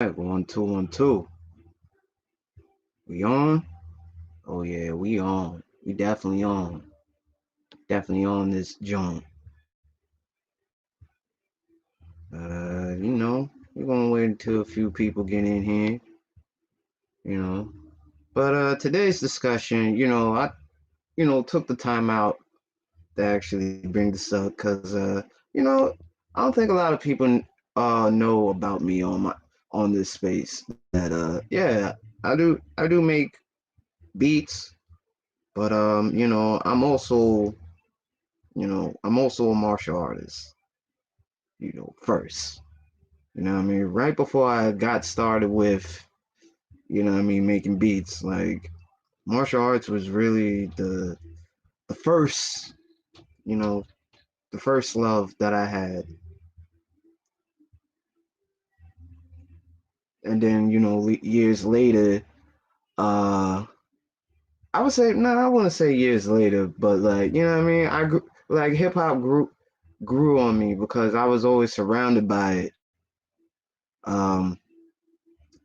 Right, 1 2 1 2. We on? Oh yeah, we on. We definitely on. Definitely on this joint. We're gonna wait until a few people get in here. You know, but today's discussion, took the time out to actually bring this up because I don't think a lot of people know about me on this space. That yeah, I do make beats, but I'm also a martial artist, first. What I mean? Right before I got started with, making beats, like martial arts was really the first, you know, the first love that I had. And then, years later, uh I would say no, I wouldn't say years later, but like, what I mean? I grew like hip hop grew on me because I was always surrounded by it. Um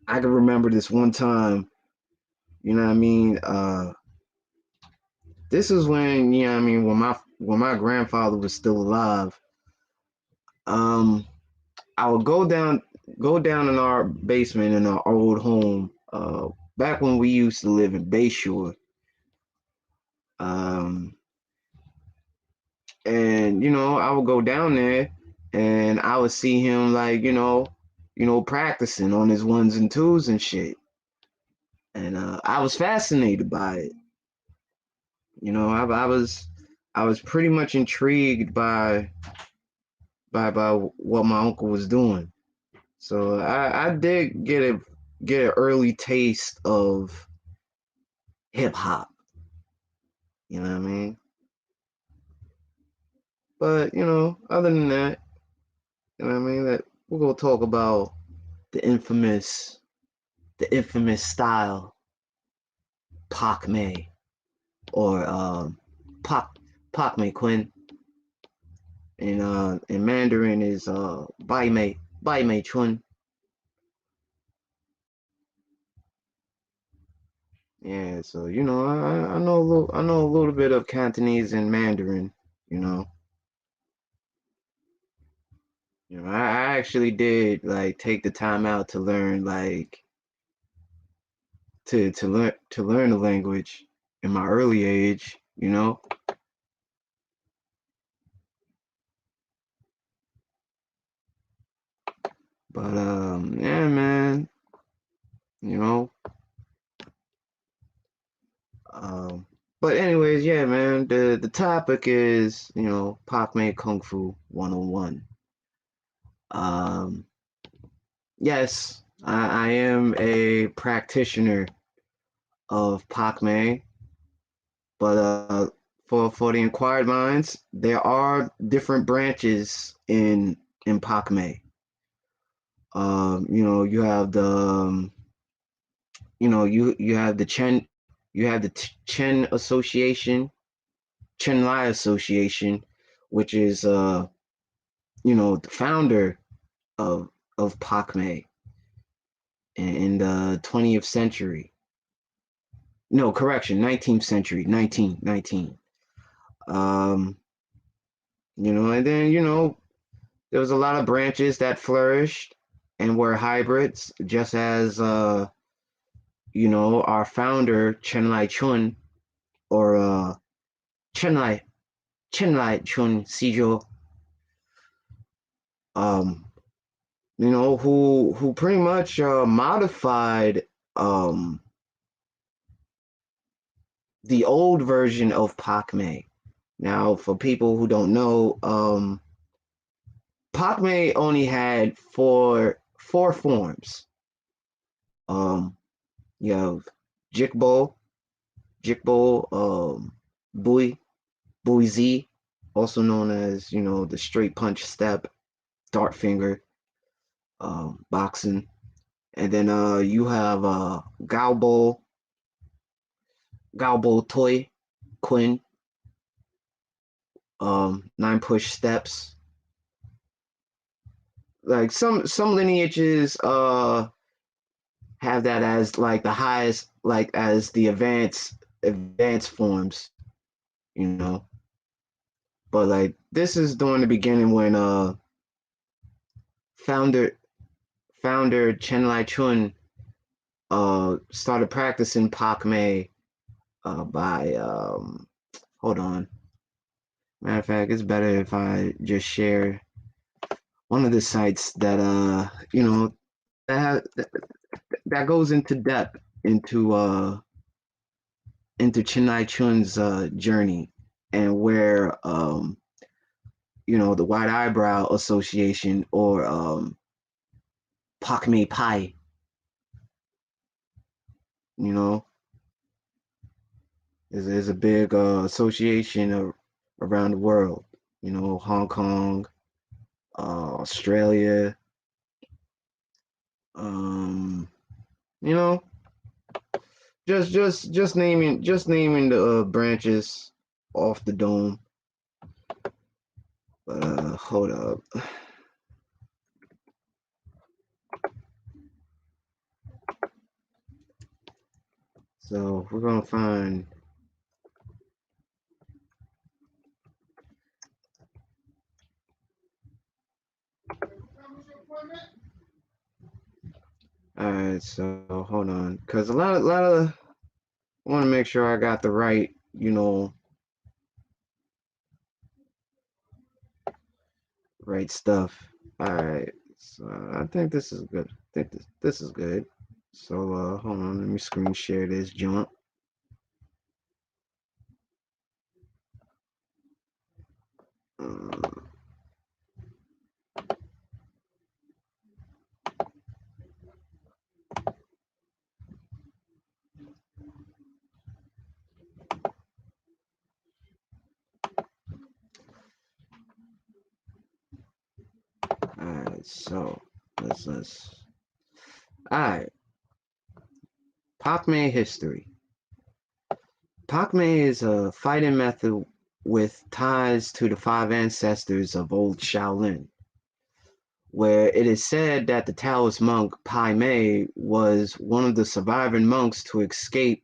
I can remember this one time, you know what I mean? This is when, when my grandfather was still alive. Um I would go down in our basement in our old home, back when we used to live in Bayshore. Um and I would go down there and I would see him like, practicing on his ones and twos and shit. And I was fascinated by it. I was pretty much intrigued by what my uncle was doing. So I did get an early taste of hip hop. You know what I mean? But other than that, that we're gonna talk about the infamous style Pak Mei, or Pak Mei Kung, in Mandarin is Bai Mei Chun. Yeah, so I know a little bit of Cantonese and Mandarin. You know, I actually did like take the time out to learn, like to learn the language in my early age. But yeah, man, you know, um, but anyways, yeah, man, the topic is Pak Mei Kung Fu 101. Um, yes, I am a practitioner of Pak Mei, but for the inquired minds, there are different branches in Pak Mei. You have you have the Chen Association, Chen Lai Association, which is the founder of Pak Mei in the 20th century. No, correction, 19th century, 1919. Um, and then there was a lot of branches that flourished and were hybrids, just as our founder Chen Lai Chun, or Chen Lai Chun Sijo, um, who pretty much modified um the old version of Pak Mei. Now, for people who don't know, Pak Mei only had four forms. Um, you have Jikbo, Bui, Bui Z, also known as the straight punch step, dart finger, boxing, and then you have Galbo Toy, Quinn, nine push steps. Like some lineages, have that as like the highest, like as the advanced forms, you know. But like this is during the beginning when founder founder Chen Lai Chun started practicing Pak Mei by hold on. Matter of fact, it's better if I just share one of the sites that that that goes into depth into Chen Chun's journey and where the White Eyebrow Association or Pak Mei Pai, you know, is a big association around the world. You know, Hong Kong, Australia, um, you know, just naming the branches off the dome. But hold up. So we're gonna find. All right, so hold on, cause a lot of I want to make sure I got the right stuff. All right, so I think this is good. I think this is good. So hold on, let me screen share this jump. Uh, all right, so let's. All right, Pak Mei history. Pak Mei is a fighting method with ties to the five ancestors of old Shaolin, where it is said that the Taoist monk Pai Mei was one of the surviving monks to escape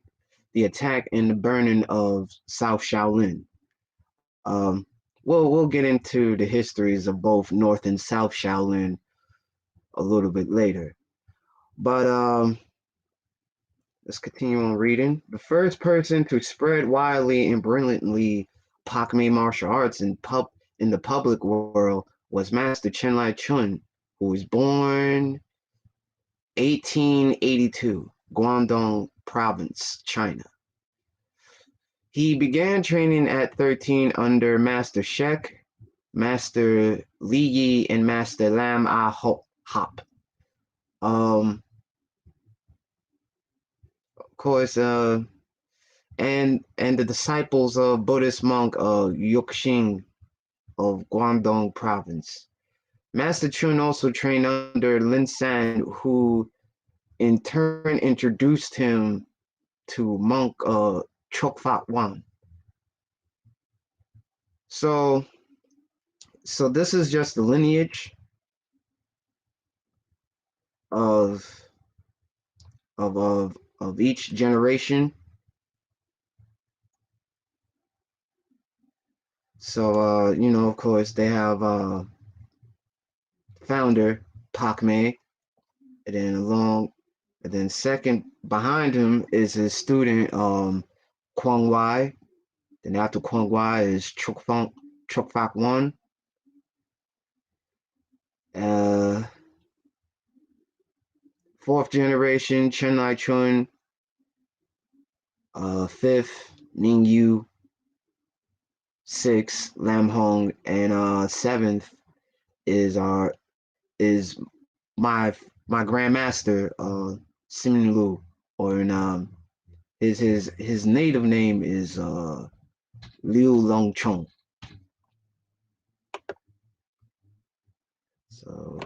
the attack and the burning of South Shaolin. Um, we'll get into the histories of both North and South Shaolin a little bit later. But let's continue on reading. The first person to spread widely and brilliantly Pak Mei martial arts in the public world was Master Chen Lai Chun, who was born 1882, Guangdong Province, China. He began training at 13 under Master Shek, Master Li Yi, and Master Lam Ah Hop. Of course, and the disciples of Buddhist monk Yuxing of Guangdong Province. Master Chun also trained under Lin San, who in turn introduced him to monk Chok Fat Wan. So this is just the lineage of of each generation. So of course they have founder Pak Mei, and then second behind him is his student Kwang Wai. Then after Kwang Wai is Chok Fak Wan. Uh, fourth generation Chen Lai Chun. Fifth Ning Yu. Sixth Lam Hong, and seventh is is my grandmaster Simin Lu, or in his native name is Liu Long Chong. So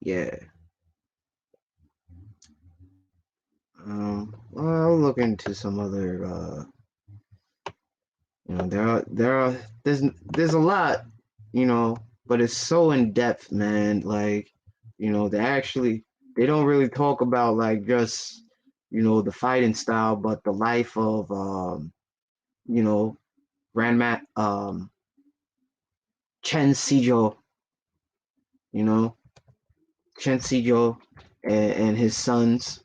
yeah. Well, I'll look into some other there's a lot, but it's so in depth, man. Like, they actually they don't really talk about like just, the fighting style, but the life of, you know, Grandma Chen Sijo, you know, Chen Sijo and his sons.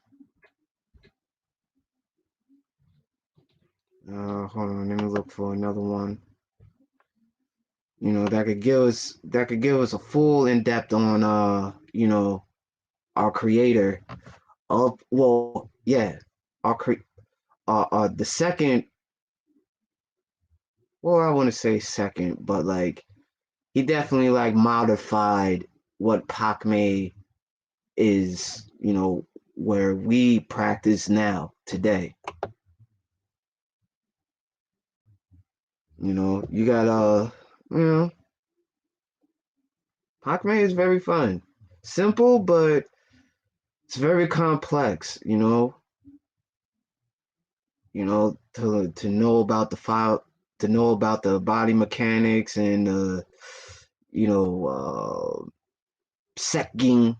Hold on, let me look for another one. That could give us a full in depth on our creator of, well, yeah, our the second, well, I want to say second, but like he definitely like modified what Pak Mei is, where we practice now today. You got you know, Pak Mei is very fun. Simple, but it's very complex, to know about the file, to know about the body mechanics and you know, Sekging,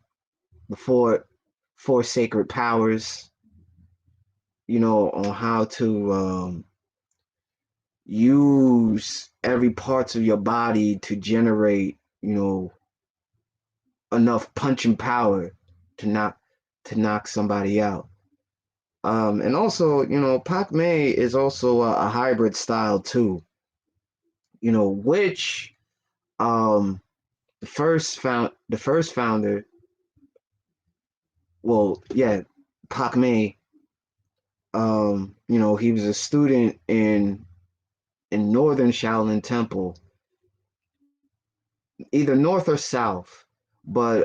the four sacred powers, on how to use every parts of your body to generate, enough punching power to knock somebody out. And also, Pak Mei is also a hybrid style too. Which the first founder, well, yeah, Pak Mei, he was a student in northern Shaolin Temple, either north or south, but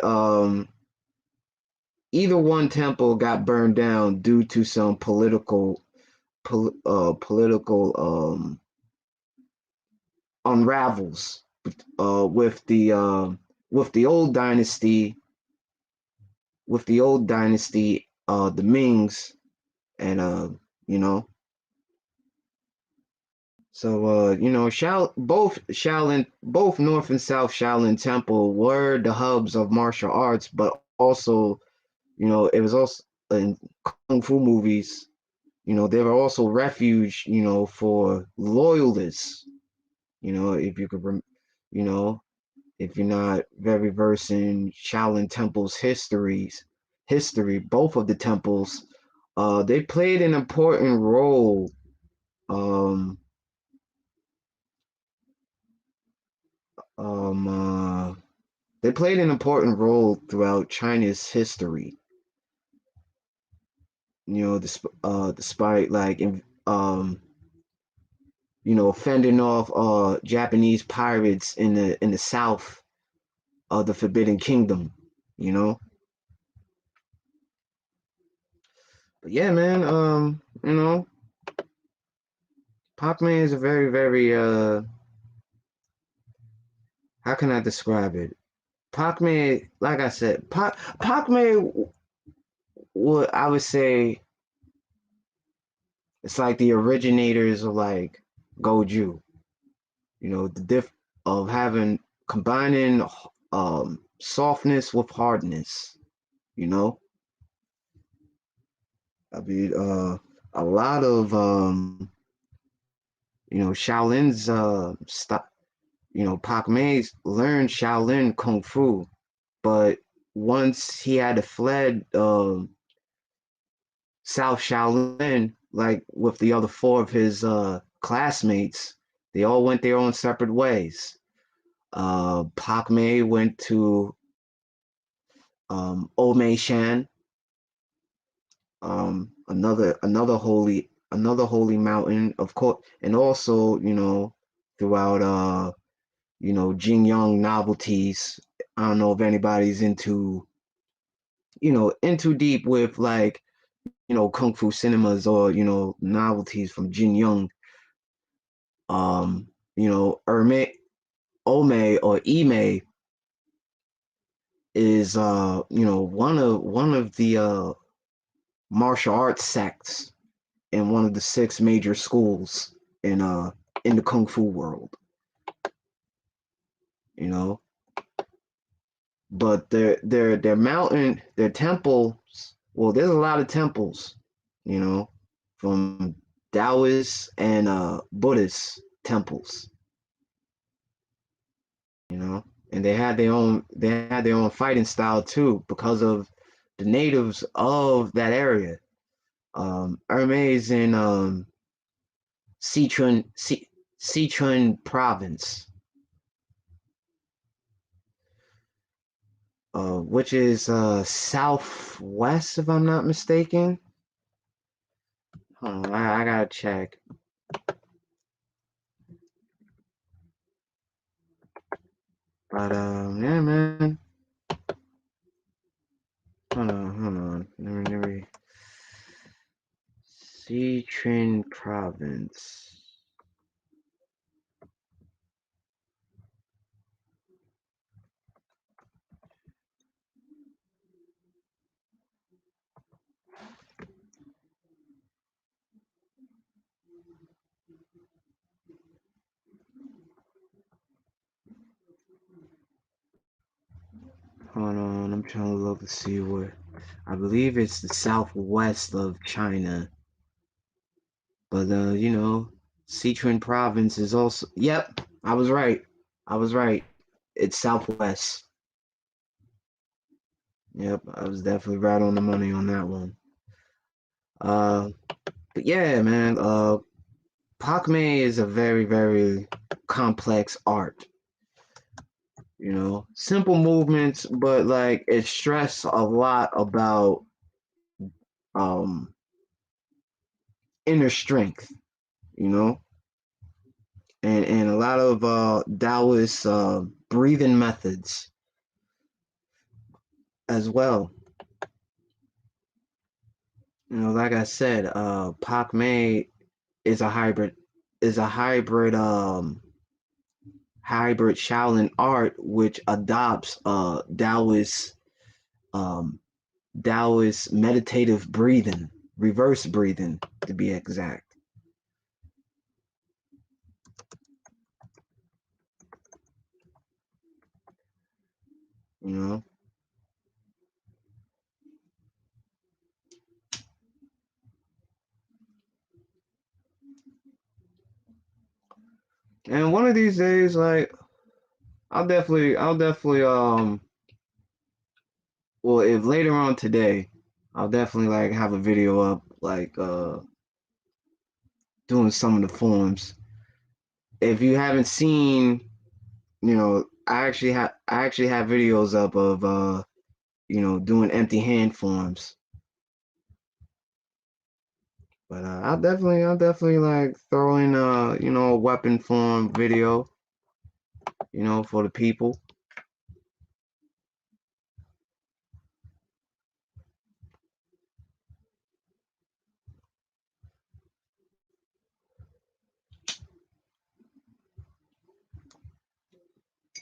either one temple got burned down due to some political unravels with the old dynasty, the Mings, and you know both North and South Shaolin Temple were the hubs of martial arts, but also, it was also in kung fu movies. They were also refuge, for loyalists. If you could, you know, if you're not very versed in Shaolin Temple's history, both of the temples, they played an important role. Um, they played an important role throughout China's history. Despite like fending off Japanese pirates in the south of the Forbidden Kingdom. You know, but yeah, man. Pac Man is a very, very how can I describe it? Pac Man, like I said, Pac Man, what I would say, it's like the originators of like Goju. The diff of having combining softness with hardness. You know, I mean, a lot of Shaolin's stop. Pac Mei learned Shaolin Kung Fu, but once he had to fled South Shaolin, like with the other four of his classmates, they all went their own separate ways. Pac Mei went to Omei Shan, another holy mountain, of course, and also throughout Jin Young novelties. I don't know if anybody's into deep with like kung fu cinemas or novelties from Jin Young. Erme Ome or Ime is one of the martial arts sects in one of the six major schools in the kung fu world. you know but their mountain, their temples. Well, there's a lot of temples, you know, from Taoist and Buddhist temples, you know, and they had their own fighting style too because of the natives of that area. Hermes in Sichuan Sichuan province, which is southwest, if I'm not mistaken. Hold on, I gotta check. But yeah, man. Hold on. Let me. Sichuan province. Hold on, I'm trying to look to see where. I believe it's the southwest of China. But Sichuan province is also. Yep, I was right. I was right. It's southwest. Yep, I was definitely right on the money on that one. Uh, but yeah, man. Pak Mei is a very, very complex art. Simple movements, but like it stress a lot about um inner strength. You know, and a lot of Taoist breathing methods as well. Like I said, Pak Mei is a hybrid is a hybrid Shaolin art which adopts um Taoist meditative breathing, reverse breathing to be exact. You know, and one of these days, like I'll definitely well, if later on today, I'll definitely like have a video up like doing some of the forms. If you haven't seen, I actually have videos up of doing empty hand forms. But I'll definitely like throw in a weapon form video, for the people.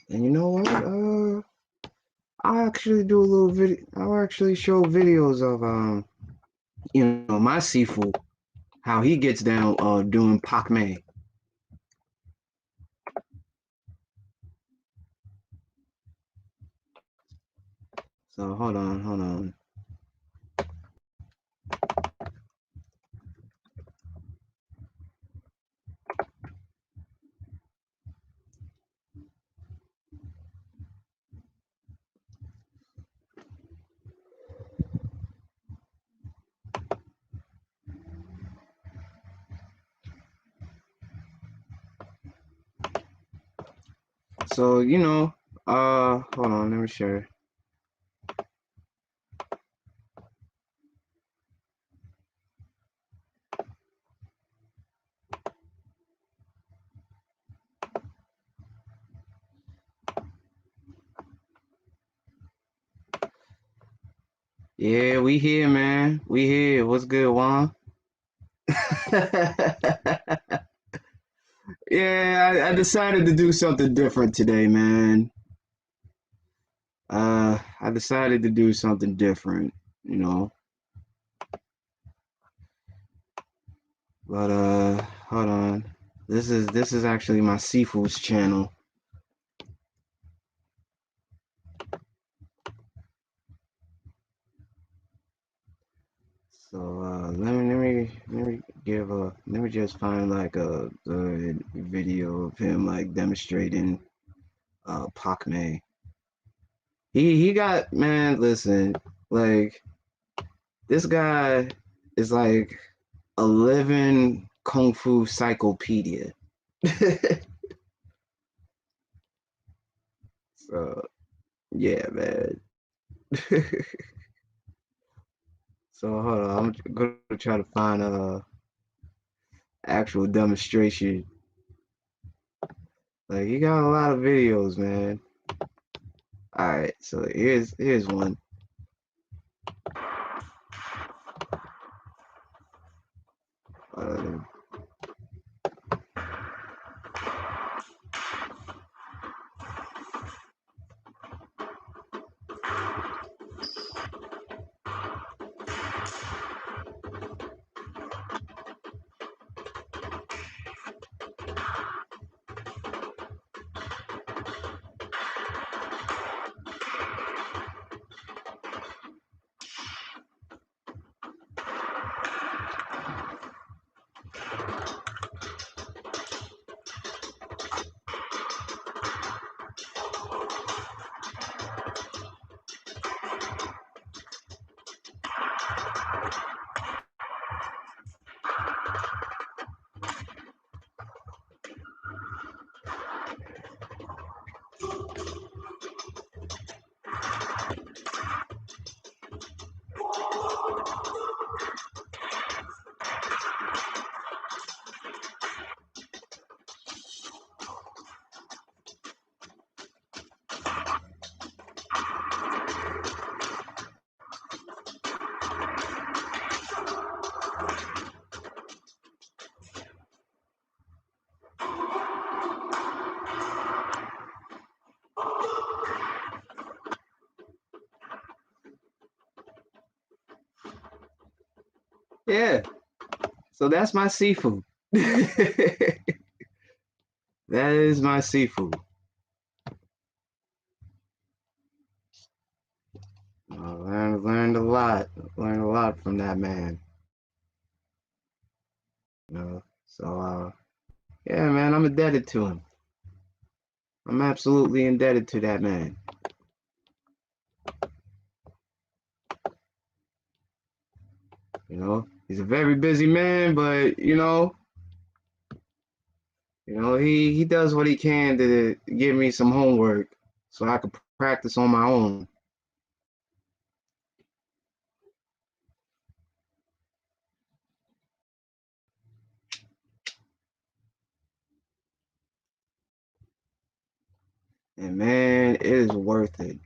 And you know what? I'll actually do a little video. I'll actually show videos of my Sifu, how he gets down doing Pak Mei. So hold on. So hold on, let me share. Yeah, we here, man. We here. What's good, Juan? Yeah, I decided to do something different today, man. I decided to do something different, you know. But hold on. This is actually my Sifu's channel. let me just find like a good video of him like demonstrating Pak Mei. He got, man, listen, like this guy is like a living kung fu encyclopedia. So yeah, man. So hold on, I'm gonna try to find a actual demonstration. Like he got a lot of videos, man. All right, so here's one. Uh, yeah, so that's my seafood. That is my seafood. Learned a lot from that man. You know, so yeah, man, I'm indebted to him. I'm absolutely indebted to that man. You know, he's a very busy man, but he does what he can to give me some homework so I could practice on my own. And man, it is worth it.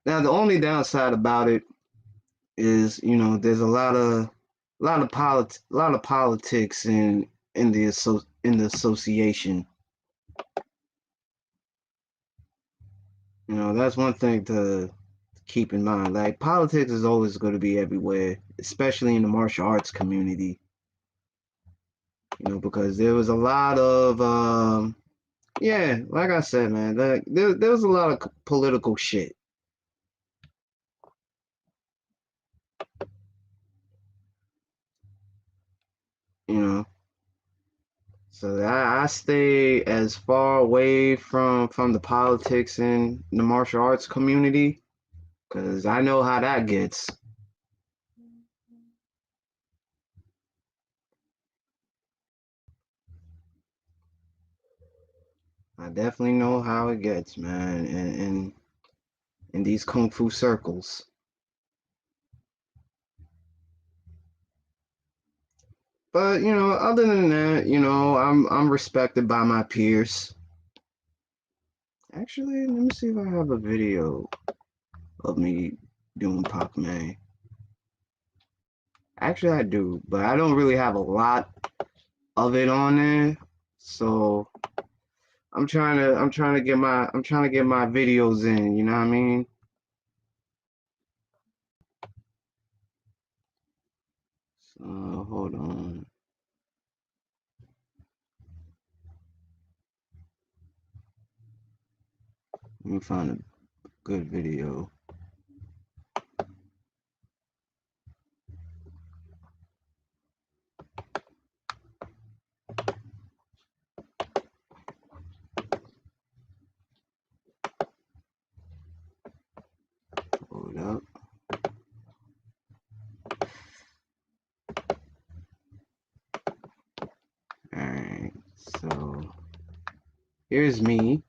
Now, the only downside about it is, there's a lot of politics in the association. That's one thing to keep in mind. Like politics is always going to be everywhere, especially in the martial arts community. Because there was a lot of yeah, like I said, man, there was a lot of political shit. You know, so I stay as far away from the politics in the martial arts community because I know how that gets. I definitely know how it gets, man, in these kung fu circles. But other than that, I'm respected by my peers. Actually, let me see if I have a video of me doing Pak Mei. Actually, I do, but I don't really have a lot of it on there. So I'm trying to get my videos in. You know what I mean? So hold on. Let me find a good video. Here's me.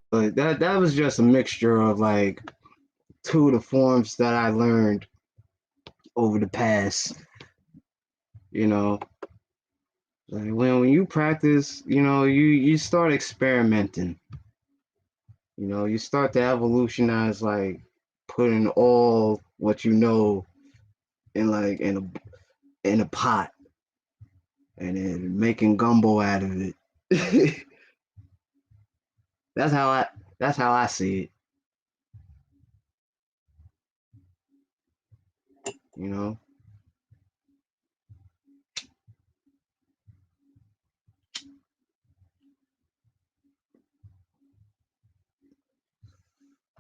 But that was just a mixture of like two of the forms that I learned over the past, you know. Like when you practice, you start experimenting. You start to evolutionize, like putting all what you know in like in a pot and then making gumbo out of it. that's how I that's how I see it, you know.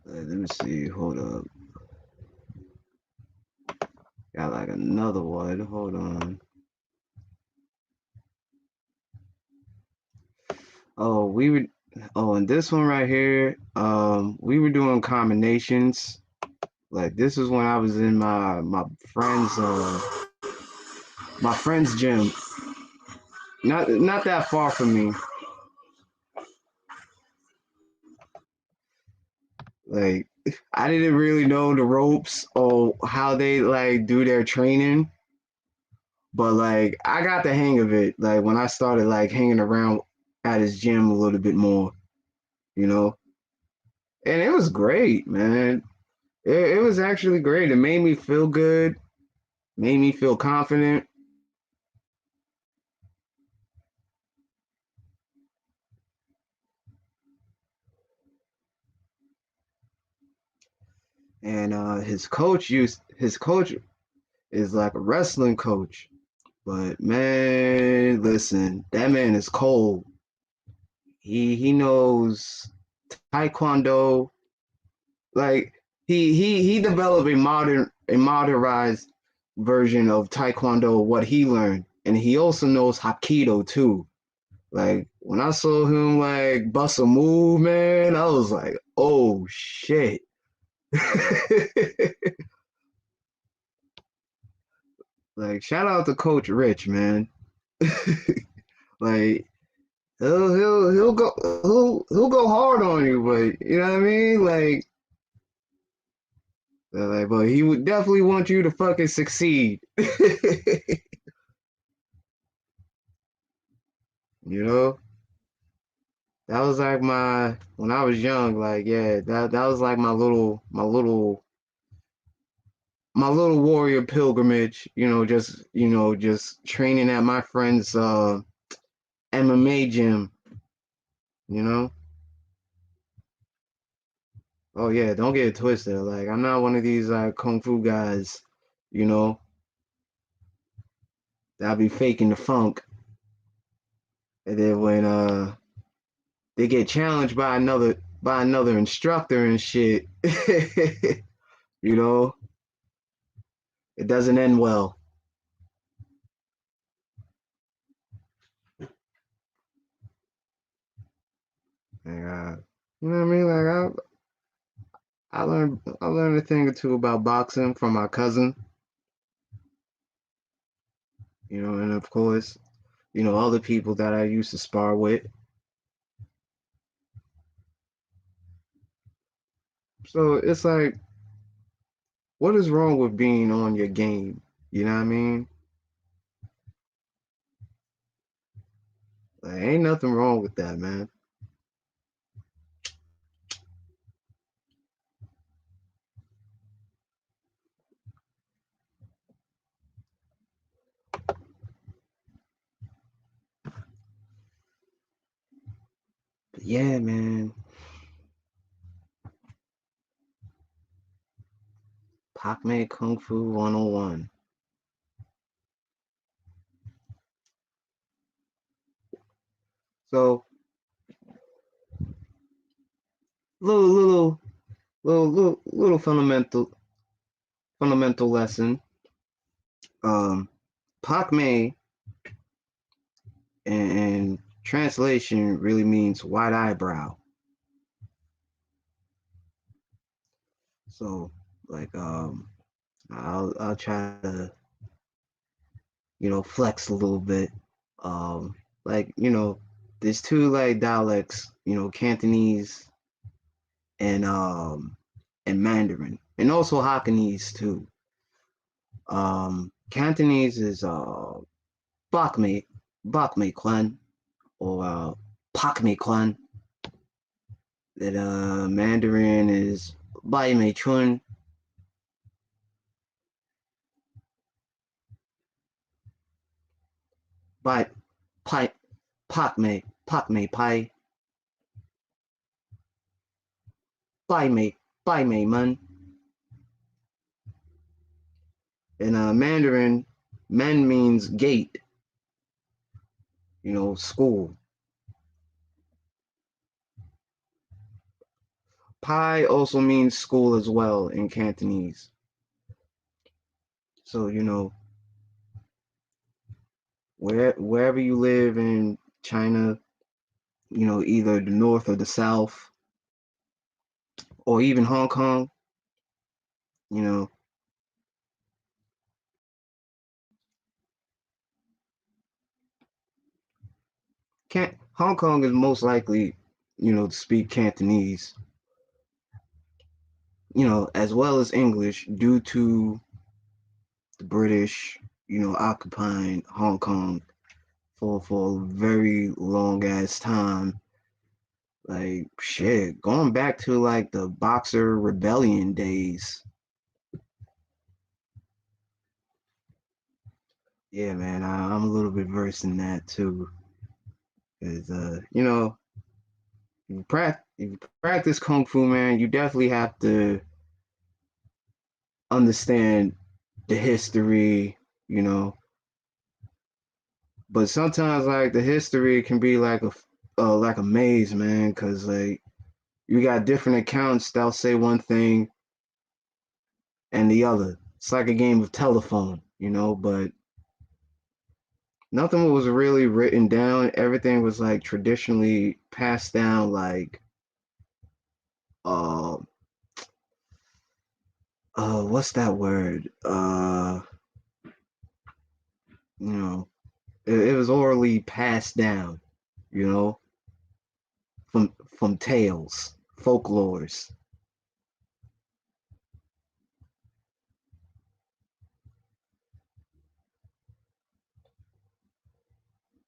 Let me see. Hold up. Got like another one. Hold on. Oh, we were. Oh, and this one right here. We were doing combinations. Like this is when I was in friend's my friend's gym. Not that far from me. Like I didn't really know the ropes or how they like do their training, but like I got the hang of it. Like when I started like hanging around at his gym a little bit more, you know, and it was great, man. It was actually great. It made me feel good, made me feel confident. And his coach is like a wrestling coach. But man, listen, that man is cold. He knows taekwondo. Like he developed a modernized version of taekwondo, what he learned, and he also knows hapkido too. Like when I saw him like bust a move, man, I was like, oh shit. Like shout out to Coach Rich, man. Like he'll go hard on you, but you know what I mean? Like, but he would definitely want you to fucking succeed. You know, that was like my when I was young. Like, yeah, that was like my little warrior pilgrimage. Just training at my friend's MMA gym. You know. Oh yeah, don't get it twisted. Like, I'm not one of these kung fu guys. You know, that be faking the funk, and then when they get challenged by another instructor and shit, you know, it doesn't end well. Like, you know what I mean? Like I learned a thing or two about boxing from my cousin, and of course, other people that I used to spar with. So it's like, what is wrong with being on your game? You know what I mean? Like, ain't nothing wrong with that, man. But yeah, man. Pak Mei Kung Fu 101. So, little, little, little fundamental lesson. Pak Mei and translation really means white eyebrow. So, like, I'll try to, flex a little bit. Like, there's two like dialects, Cantonese and Mandarin, and also Hakanese too. Cantonese is Bak Me Bak Me Kwan or Pak Me Kwan. That Mandarin is Bai Mei Chun. Bai Pai Pak Mei Pai Bai Mei Bai Mei Man. In Mandarin, men means gate, school. Pai also means school as well in Cantonese. So, wherever you live in China, either the north or the south, or even Hong Kong, you know, can't Hong Kong is most likely, to speak Cantonese, as well as English due to the British, occupying Hong Kong for a very long ass time. Like shit, going back to like the Boxer Rebellion days. Yeah, man, I'm a little bit versed in that too. Cause if you practice kung fu, man, you definitely have to understand the history, you know. But sometimes like the history can be like a maze, man, cause like you got different accounts that'll say one thing and the other. It's like a game of telephone, but nothing was really written down. Everything was like traditionally passed down like uh what's that word? You know, it was orally passed down, you know, from tales, folklores.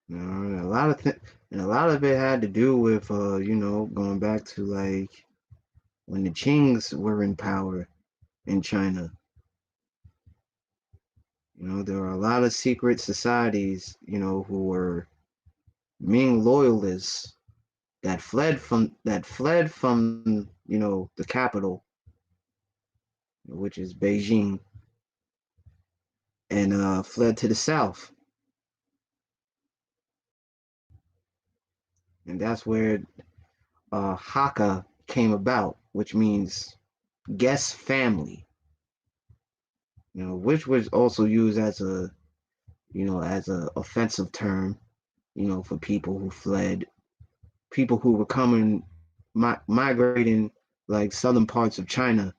And a lot of it had to do with going back to like when the Qings were in power in China. There were a lot of secret societies, who were Ming loyalists that fled from the capital, which is Beijing, and fled to the south, and that's where Hakka came about, which means guest family. Which was also used as a offensive term, for people who were coming, migrating like southern parts of China.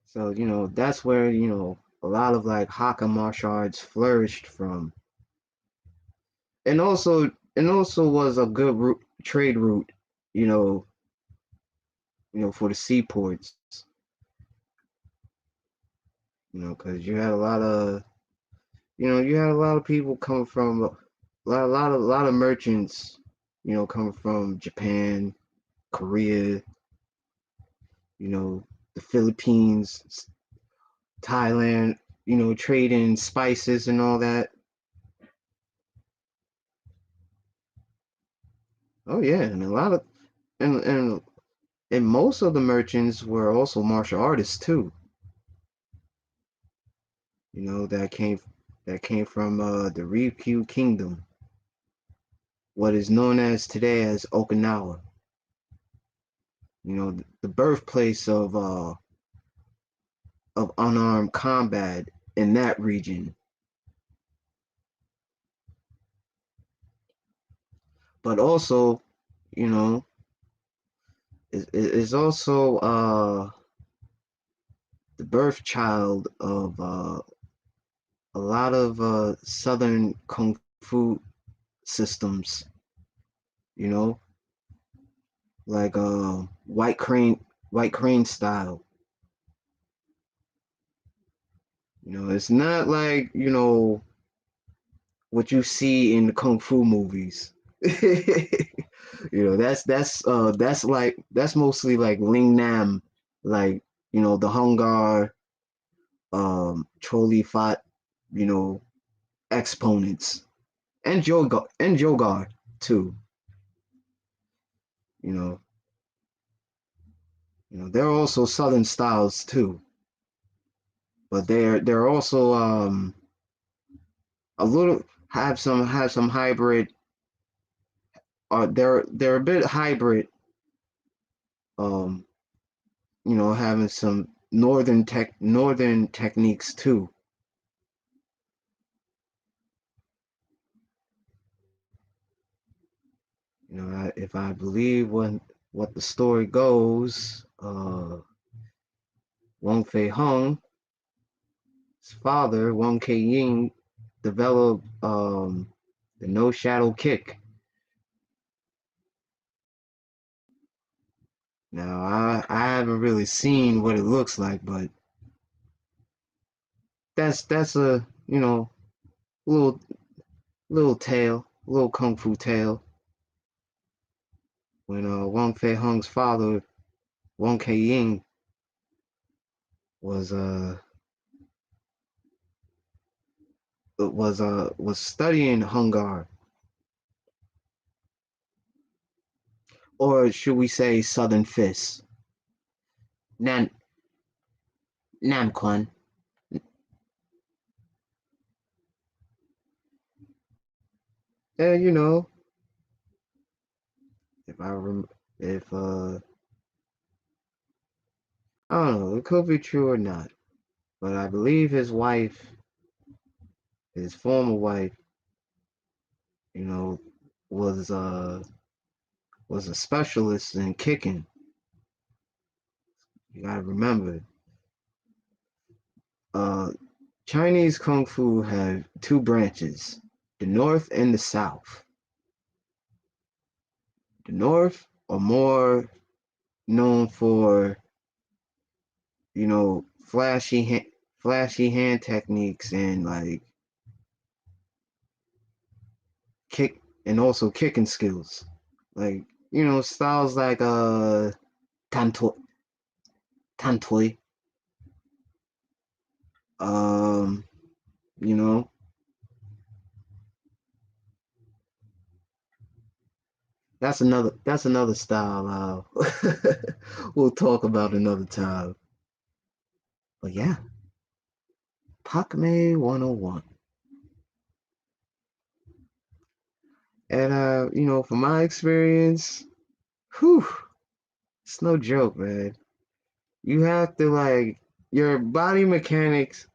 So, that's where, a lot of like Hakka martial arts flourished from. And also was a good trade route, you know, for the seaports, because you had a lot of, you had a lot of people coming from a lot of merchants, coming from Japan, Korea, the Philippines, Thailand, trading spices and all that. Oh yeah, and a lot of and most of the merchants were also martial artists too. That came from the Ryukyu Kingdom, what is known as today as Okinawa. The birthplace of unarmed combat in that region. But also, you know, is also the birth child of a lot of Southern Kung Fu systems, you know, like White Crane style. It's not like, what you see in the Kung Fu movies. That's mostly like Ling Nam, like, the Hungar, Trolley Fat, you know, exponents. And Jogar too. You know, they're also Southern styles too, but they're also a little have some hybrid. They're a bit hybrid. Um, having some northern techniques too. If I believe what the story goes, Wang Fei Hung's father, Wang Ke Ying, developed the no shadow kick. Now I haven't really seen what it looks like, but that's a little little tale, little kung fu tale. When Wang Fei Hung's father, Wang Ke Ying, was was studying Hungar, or should we say Southern Fist, Nan Namquan. And if I rem if I don't know, it could be true or not, but I believe his former wife, you know, was was a specialist in kicking. You gotta remember, uh, Chinese kung fu have two branches, the north and the south. The north are more known for, flashy hand techniques and like kick and also kicking skills. Like, styles like Tantoy, Tantoy. Um, you know, that's another style we'll talk about another time. But yeah, Pak Mei 101. And from my experience, whew, it's no joke, man. You have to like your body mechanics.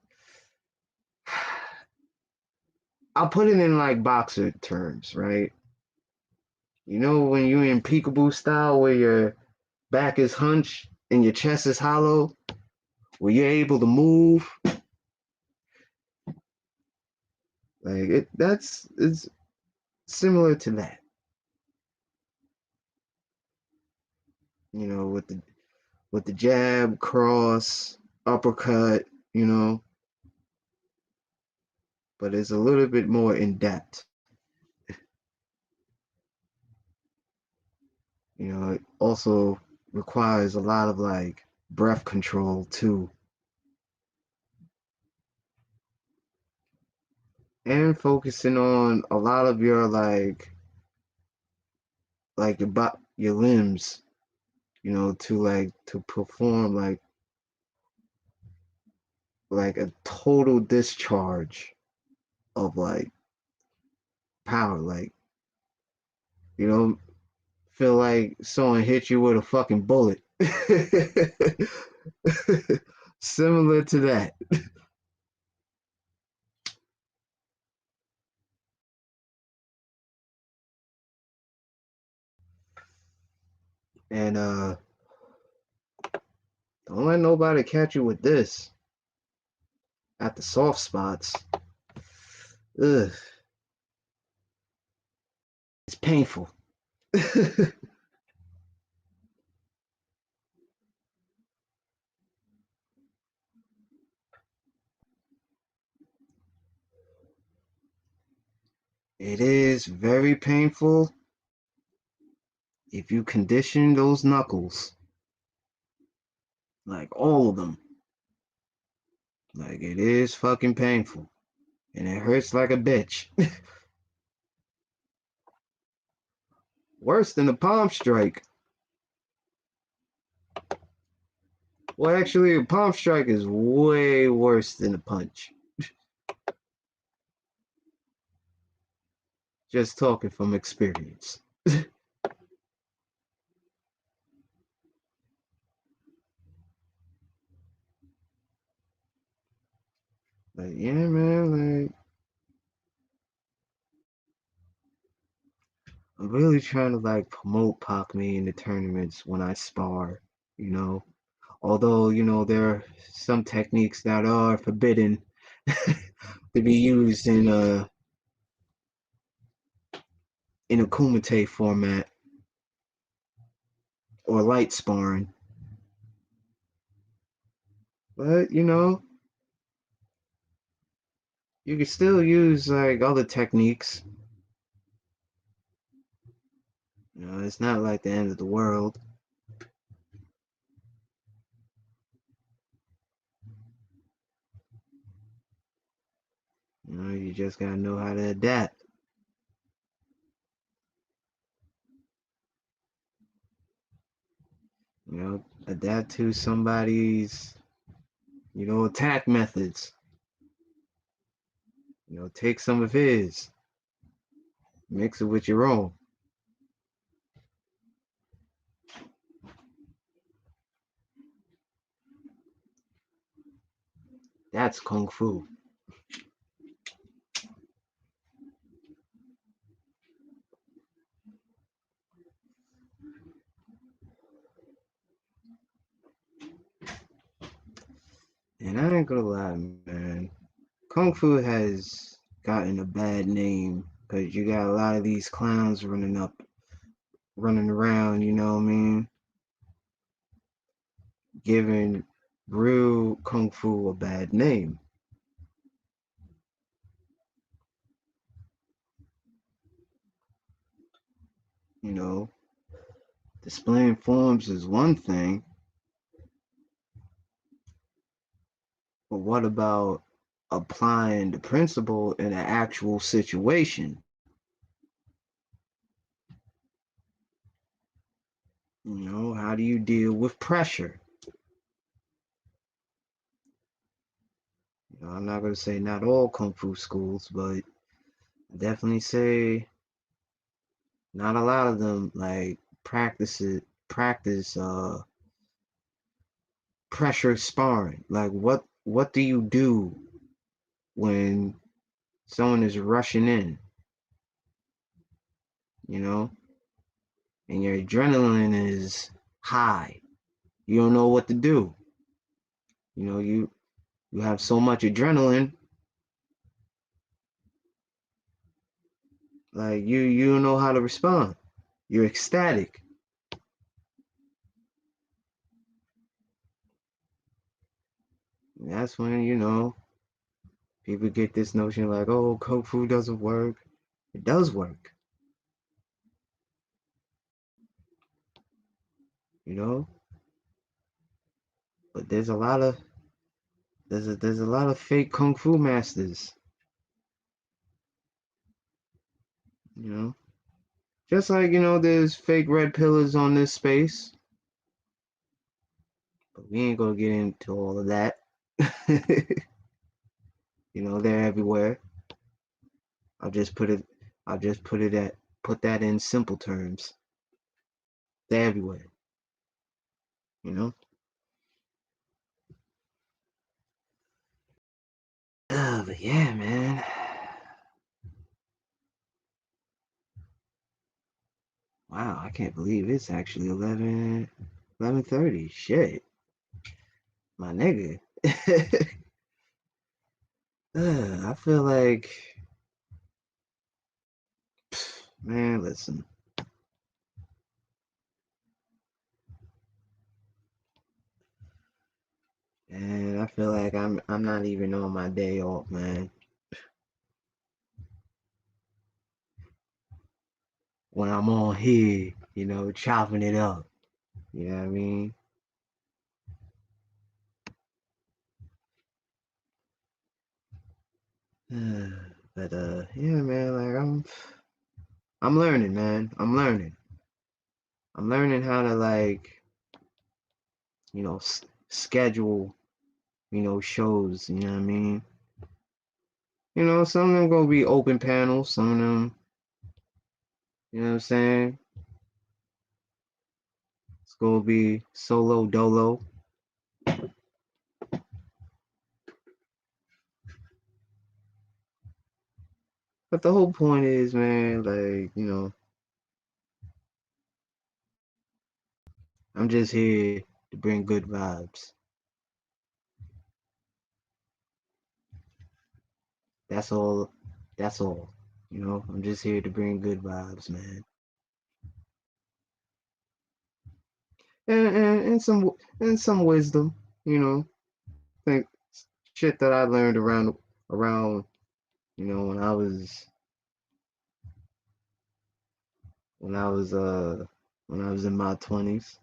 I'll put it in like boxer terms, right? When you're in peekaboo style where your back is hunched and your chest is hollow, where you're able to move, like it's similar to that. With with the jab, cross, uppercut, you know, but it's a little bit more in depth. You know, it also requires a lot of like breath control too, and focusing on a lot of your like your limbs, you know, to perform like a total discharge of like power, like you know, feel like someone hit you with a fucking bullet. Similar to that. And don't let nobody catch you with this at the soft spots. Ugh, it's painful. It is very painful if you condition those knuckles, like all of them. Like it is fucking painful. And it hurts like a bitch. Worse than the palm strike. Well, actually, a palm strike is way worse than a punch. Just talking from experience. Like, yeah, man, like, I'm really trying to like promote Pak Mei in the tournaments when I spar, you know. Although, you know, there are some techniques that are forbidden to be used in a kumite format or light sparring. But, you know, you can still use like other techniques. You know, it's not like the end of the world. You know, you just gotta know how to adapt. You know, adapt to somebody's, you know, attack methods. You know, take some of his, mix it with your own. That's kung fu. And I ain't gonna lie, man. Kung fu has gotten a bad name because you got a lot of these clowns running around, you know what I mean? Giving real kung fu a bad name. You know, displaying forms is one thing, but what about applying the principle in an actual situation? You know, how do you deal with pressure? You know, I'm not going to say not all kung fu schools, but I definitely say not a lot of them like practice pressure sparring. Like what do you do when someone is rushing in, you know, and your adrenaline is high. You don't know what to do. You know, you have so much adrenaline, like you don't know how to respond. You're ecstatic. that's when, people get this notion like, oh, Kung Fu doesn't work. It does work, you know? But there's a lot of fake Kung Fu masters, you know? Just like, there's fake red pillars on this space. But we ain't gonna get into all of that. They're everywhere. I'll just put it I'll just put that in simple terms. They're everywhere, you know? But yeah, man. Wow, I can't believe it's actually 11:30. Shit. My nigga. I feel like, man, listen. And I feel like I'm not even on my day off, man. When I'm on here, chopping it up. You know what I mean? But yeah, man, like I'm learning, man. I'm learning. I'm learning how to like, schedule, shows, you know what I mean? Some of them gonna be open panels, some of them, you know what I'm saying? It's gonna be solo dolo. But the whole point is, man, like, I'm just here to bring good vibes. That's all. That's all. I'm just here to bring good vibes, man. And some wisdom, think shit that I learned around, when when I was uh when I was in my 20s.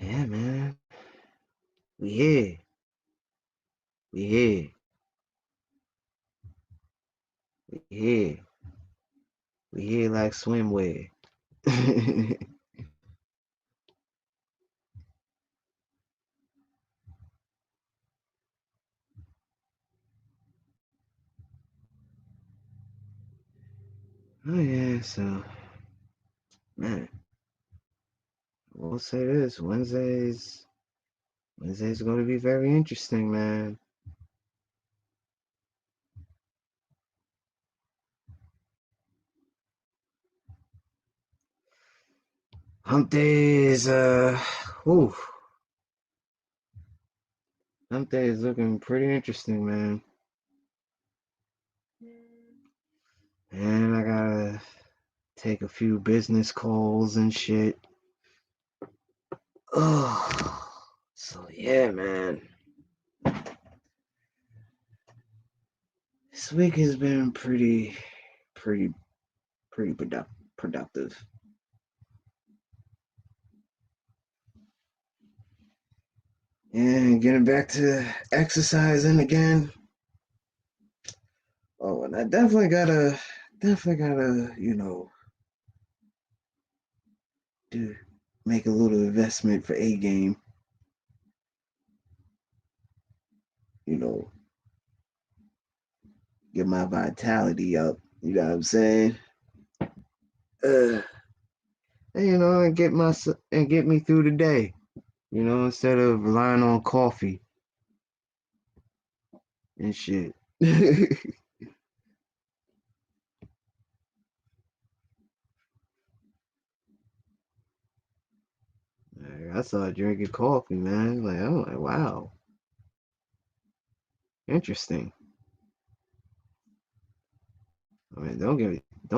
Yeah, man. We here. We here. We here. We here like swimwear. Oh yeah, so man, we'll say this. Wednesday's gonna be very interesting, man. Hump day is whew. Hump day is looking pretty interesting, man. And I gotta take a few business calls and shit. Oh, so yeah, man. This week has been pretty, pretty productive. And getting back to exercising again. Oh, and I definitely gotta, do make a little investment for A game. You know, get my vitality up. You know what I'm saying? Uh, and get me through the day. Instead of relying on coffee and shit. Like, I started drinking coffee, man. Like I'm like, wow, interesting. I mean, don't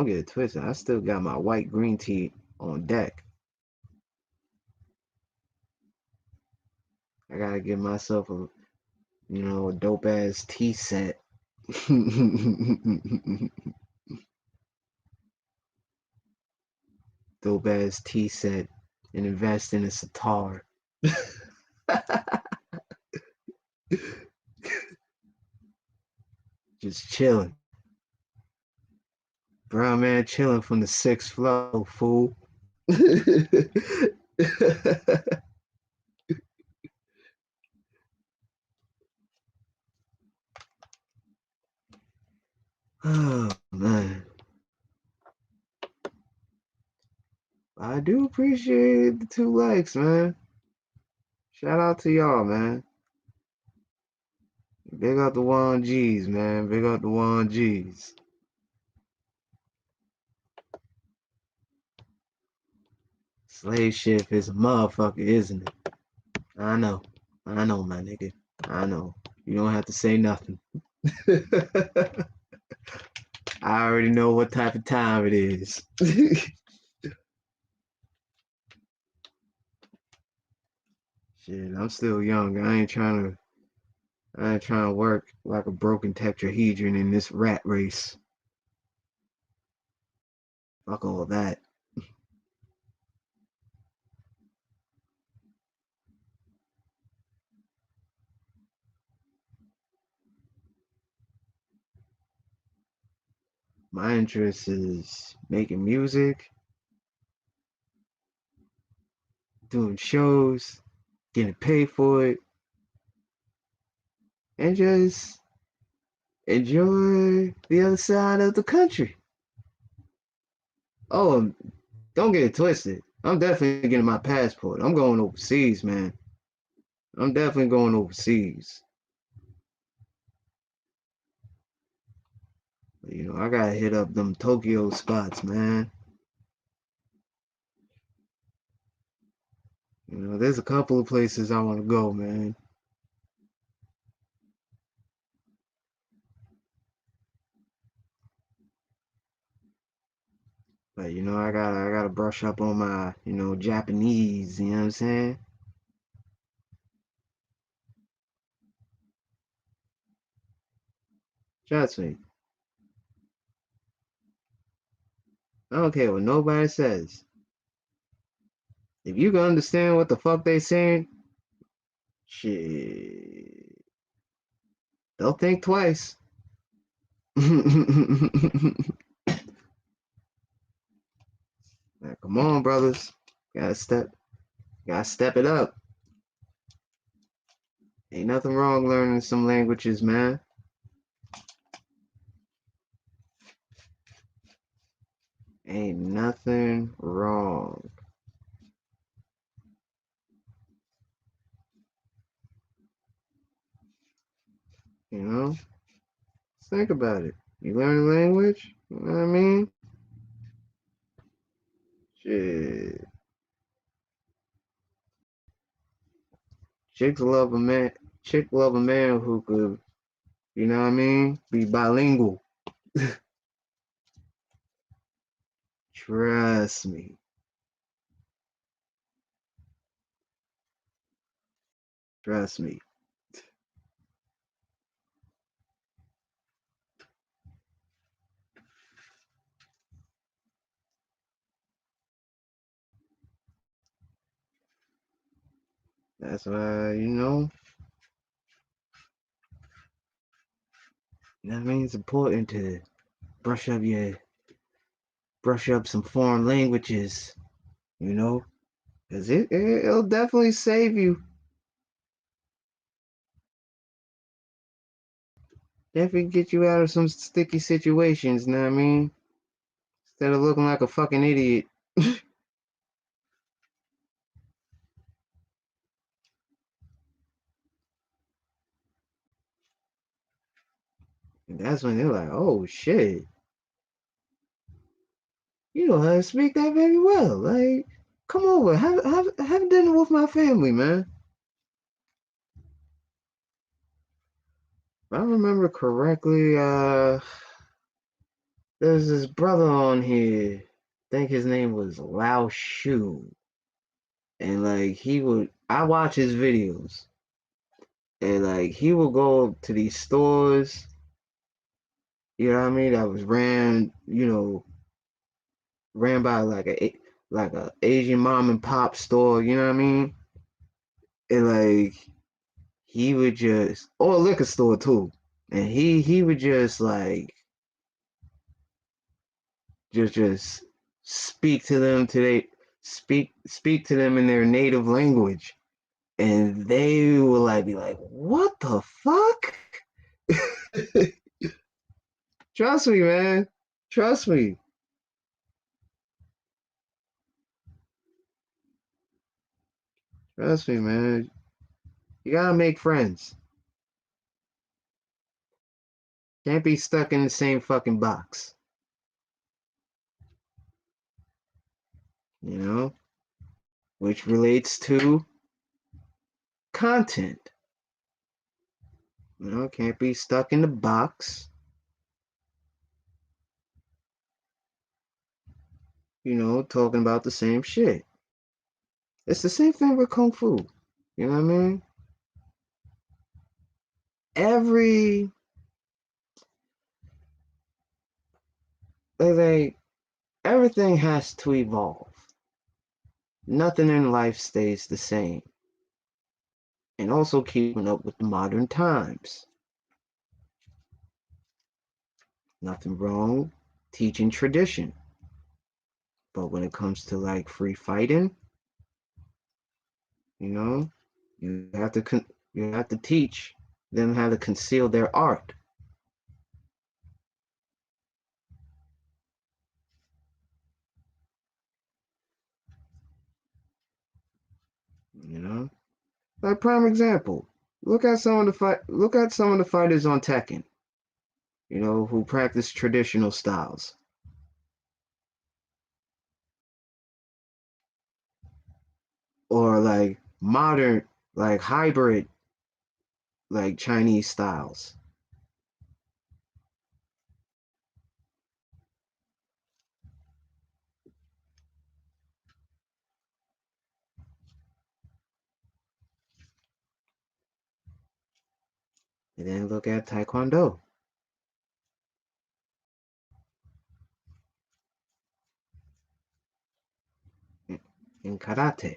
get it twisted. I still got my white green tea on deck. I gotta give myself a dope ass tea set. Dope ass tea set and invest in a sitar. Just chilling. Brown man chilling from the sixth floor, fool. Oh man. I do appreciate the 2 likes, man. Shout out to y'all, man. Big up the 1Gs, man. Big up the 1Gs. Slave ship is a motherfucker, isn't it? I know. I know, my nigga. I know. You don't have to say nothing. I already know what type of time it is. Shit, I'm still young. I ain't trying to work like a broken tetrahedron in this rat race. Fuck all that. My interest is making music, doing shows, getting paid for it, and just enjoy the other side of the country. Oh, don't get it twisted. I'm definitely getting my passport. I'm going overseas, man. I'm definitely going overseas. I gotta hit up them Tokyo spots, man. There's a couple of places I want to go, man. But I gotta brush up on my, Japanese, you know what I'm saying? Trust me. I don't care what nobody says. If you can understand what the fuck they saying, shit, they'll think twice. Like, come on, brothers. Gotta step gotta step it up. Ain't nothing wrong learning some languages, man. Ain't nothing wrong. You know? Think about it. You learn a language, you know what I mean? Shit. Chicks love a man chick love a man who could, you know what I mean? Be bilingual. Trust me. Trust me. That's why, I mean it's important to brush up your brush up some foreign languages, you know? Cause it'll definitely save you. Definitely get you out of some sticky situations, you know what I mean? Instead of looking like a fucking idiot. And that's when they're like, oh shit, you know how to speak that very well. Like, come over, have dinner with my family, man. If I remember correctly, There's this brother on here. I think his name was Lao Shu. And like I watch his videos. And like he will go to these stores, you know what I mean, that was ran by like a Asian mom and pop store, you know what I mean? And like he would just or a liquor store too. And he would just like just speak to them to they speak to them in their native language. And they will like be like, what the fuck? Trust me, man. Trust me. Trust me, man. You gotta make friends. Can't be stuck in the same fucking box. You know? Which relates to content. You know, can't be stuck in the box, talking about the same shit. It's the same thing with Kung Fu. You know what I mean? Every like everything has to evolve. Nothing in life stays the same. And also keeping up with the modern times. Nothing wrong teaching tradition. But when it comes to like free fighting, you know, you have to you have to teach them how to conceal their art. You know, like prime example. Look at some of the fighters on Tekken. Who practice traditional styles or like modern, like hybrid, like Chinese styles. And then look at Taekwondo and Karate.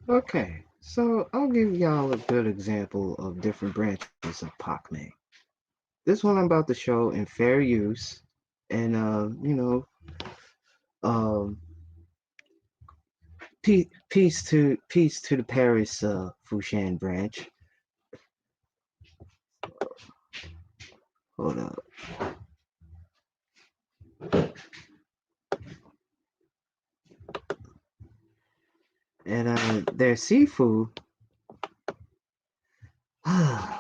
Okay, so I'll give y'all a good example of different branches of Pak Mei. This one I'm about to show in fair use, and um, peace to the Paris Fushan branch. Hold up. And their Sifu, John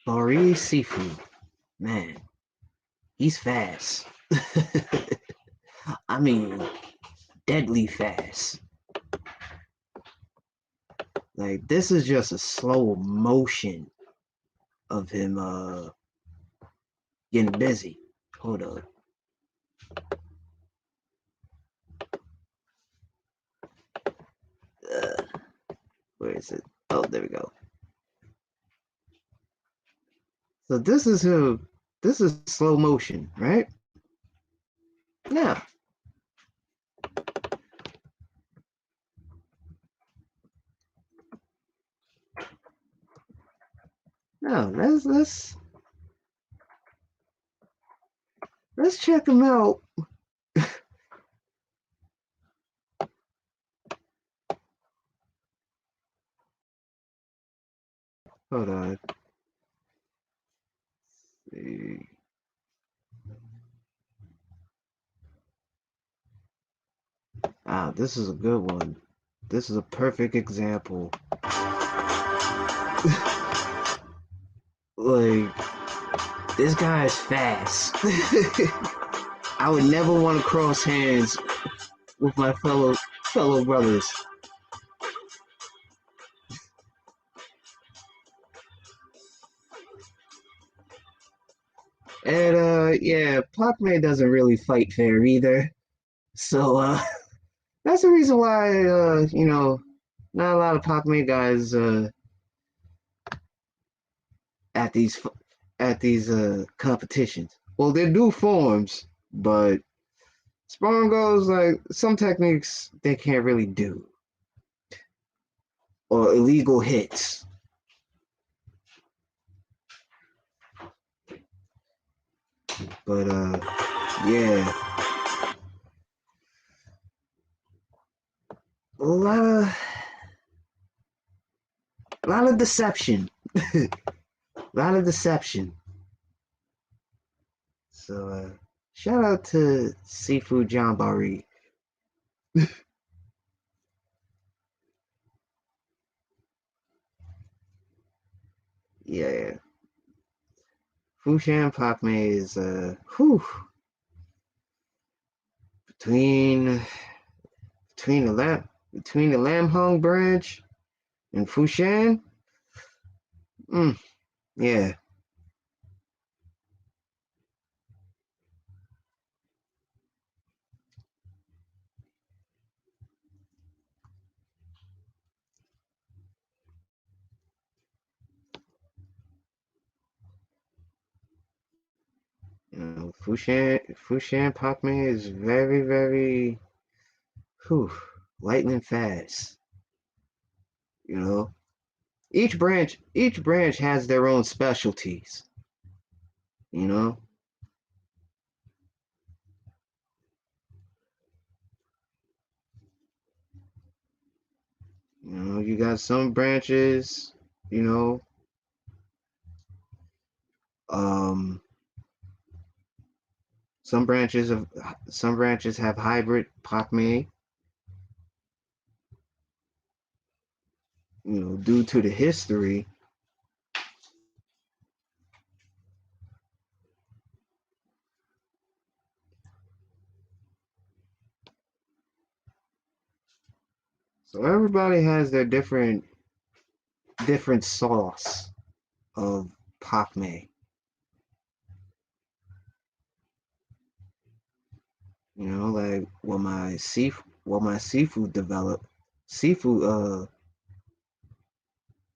Bari Sifu, man, he's fast. I mean, deadly fast. Like this is just a slow motion of him getting busy. Hold up. Uh, where is it? Oh, there we go. So this is slow motion, right? Now, now let's check him out. Hold on. Let's see. Ah, this is a good one. This is a perfect example. Like, this guy is fast. I would never want to cross hands with my fellow brothers. And yeah, Pak Mei doesn't really fight fair either. So that's the reason why not a lot of Pak Mei guys at these competitions. Well, they do forms, but sparring goes like some techniques they can't really do, or illegal hits. But yeah, a lot of deception, a lot of deception. So shout out to Sifu Jambari. Yeah, Fushan Pak Mei is between between the Lam Hung branch and Fushan. Mm, yeah, Fushan Pak Mei is very whew, lightning fast. You know, each branch has their own specialties. You know, you got some branches. You know, um, some branches have hybrid Pak Mei. Due to the history. So everybody has their different sauce of Pak Mei. Like what my seafood developed, seafood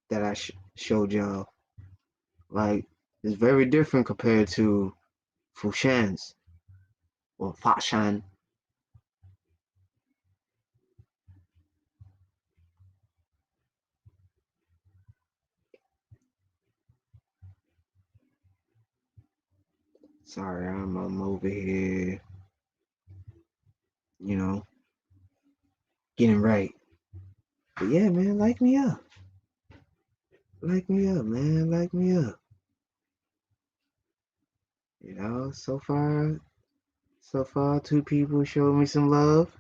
that I showed y'all, like is very different compared to Fushan's, or Fashan. Sorry, I'm over here, you know, getting right. But yeah, man, like me up. Like me up, man. Like me up. You know, so far, two people showed me some love.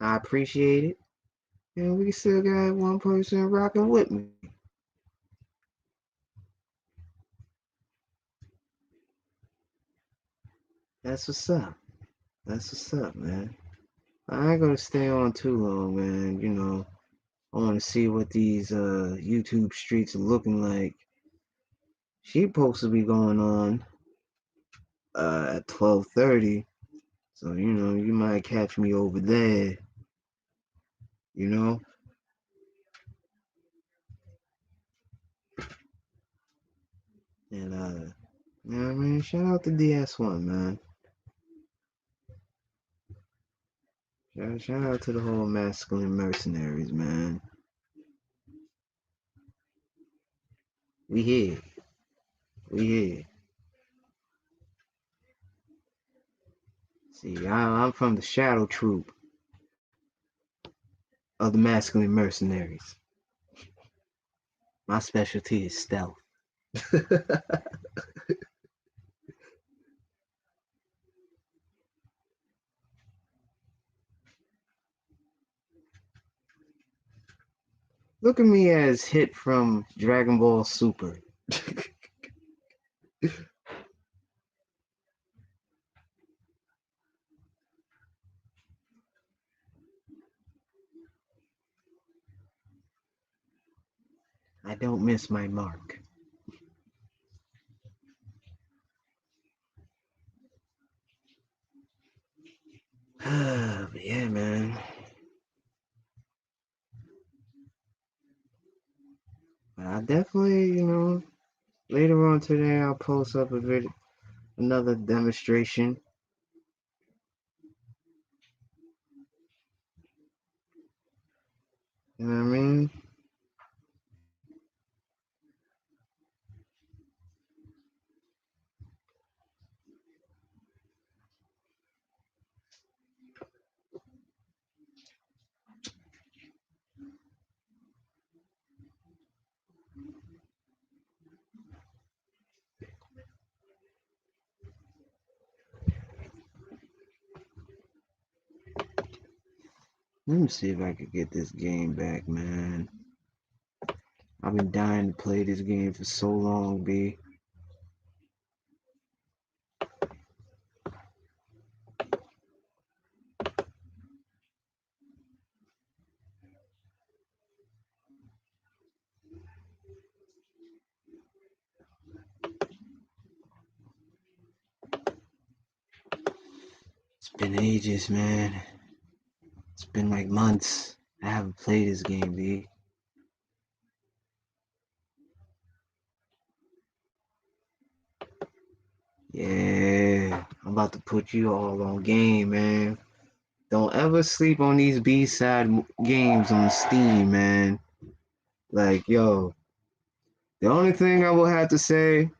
I appreciate it. And we still got one person rocking with me. That's what's up. That's what's up, man. I ain't gonna stay on too long, man. You know, I want to see what these YouTube streets are looking like. She supposed to be going on at 12:30, so you know you might catch me over there. You know, and you know what I mean. Shout out to DS1, man. Shout out to the whole masculine mercenaries, man. We here. We here. See, I'm from the shadow troop of the masculine mercenaries. My specialty is stealth. Look at me as Hit from Dragon Ball Super. I don't miss my mark. But yeah, man. But I definitely, you know, later on today I'll post up a video, another demonstration. You know what I mean? Let me see if I could get this game back, man. I've been dying to play this game for so long, B. It's been ages, man. It's been like months. I haven't played this game, B. Yeah, I'm about to put you all on game, man. Don't ever sleep on these B-side games on Steam, man. Like, yo, the only thing I will have to say,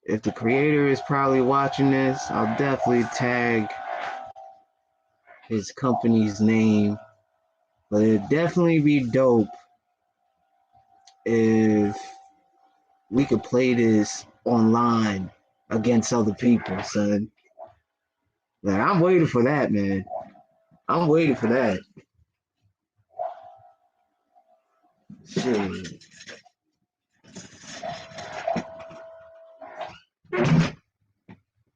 if the creator is probably watching this, I'll definitely tag his company's name. But it'd definitely be dope if we could play this online against other people, son. Like, I'm waiting for that, man. I'm waiting for that. Shit.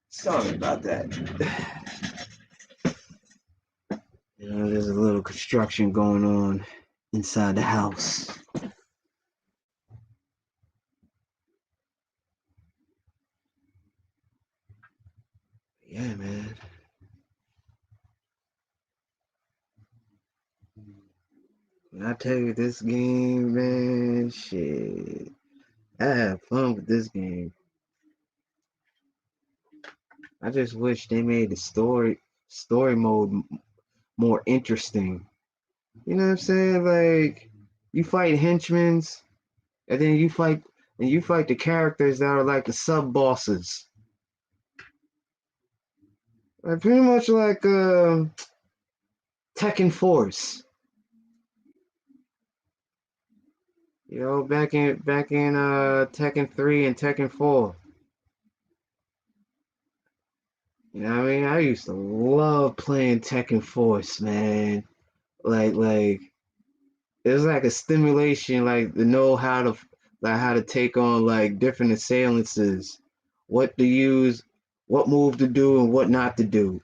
Sorry about that. You know, there's a little construction going on inside the house. Yeah, man. When I tell you this game, man, shit. I have fun with this game. I just wish they made the story mode more interesting. You know what I'm saying? Like you fight henchmen, and then you fight the characters that are like the sub bosses. Like pretty much like Tekken Force. You know, back in Tekken 3 and Tekken 4. You know what I mean? I used to love playing Tekken Force, man. Like it was like a stimulation, like to know how to take on like different assailants, what to use, what move to do and what not to do.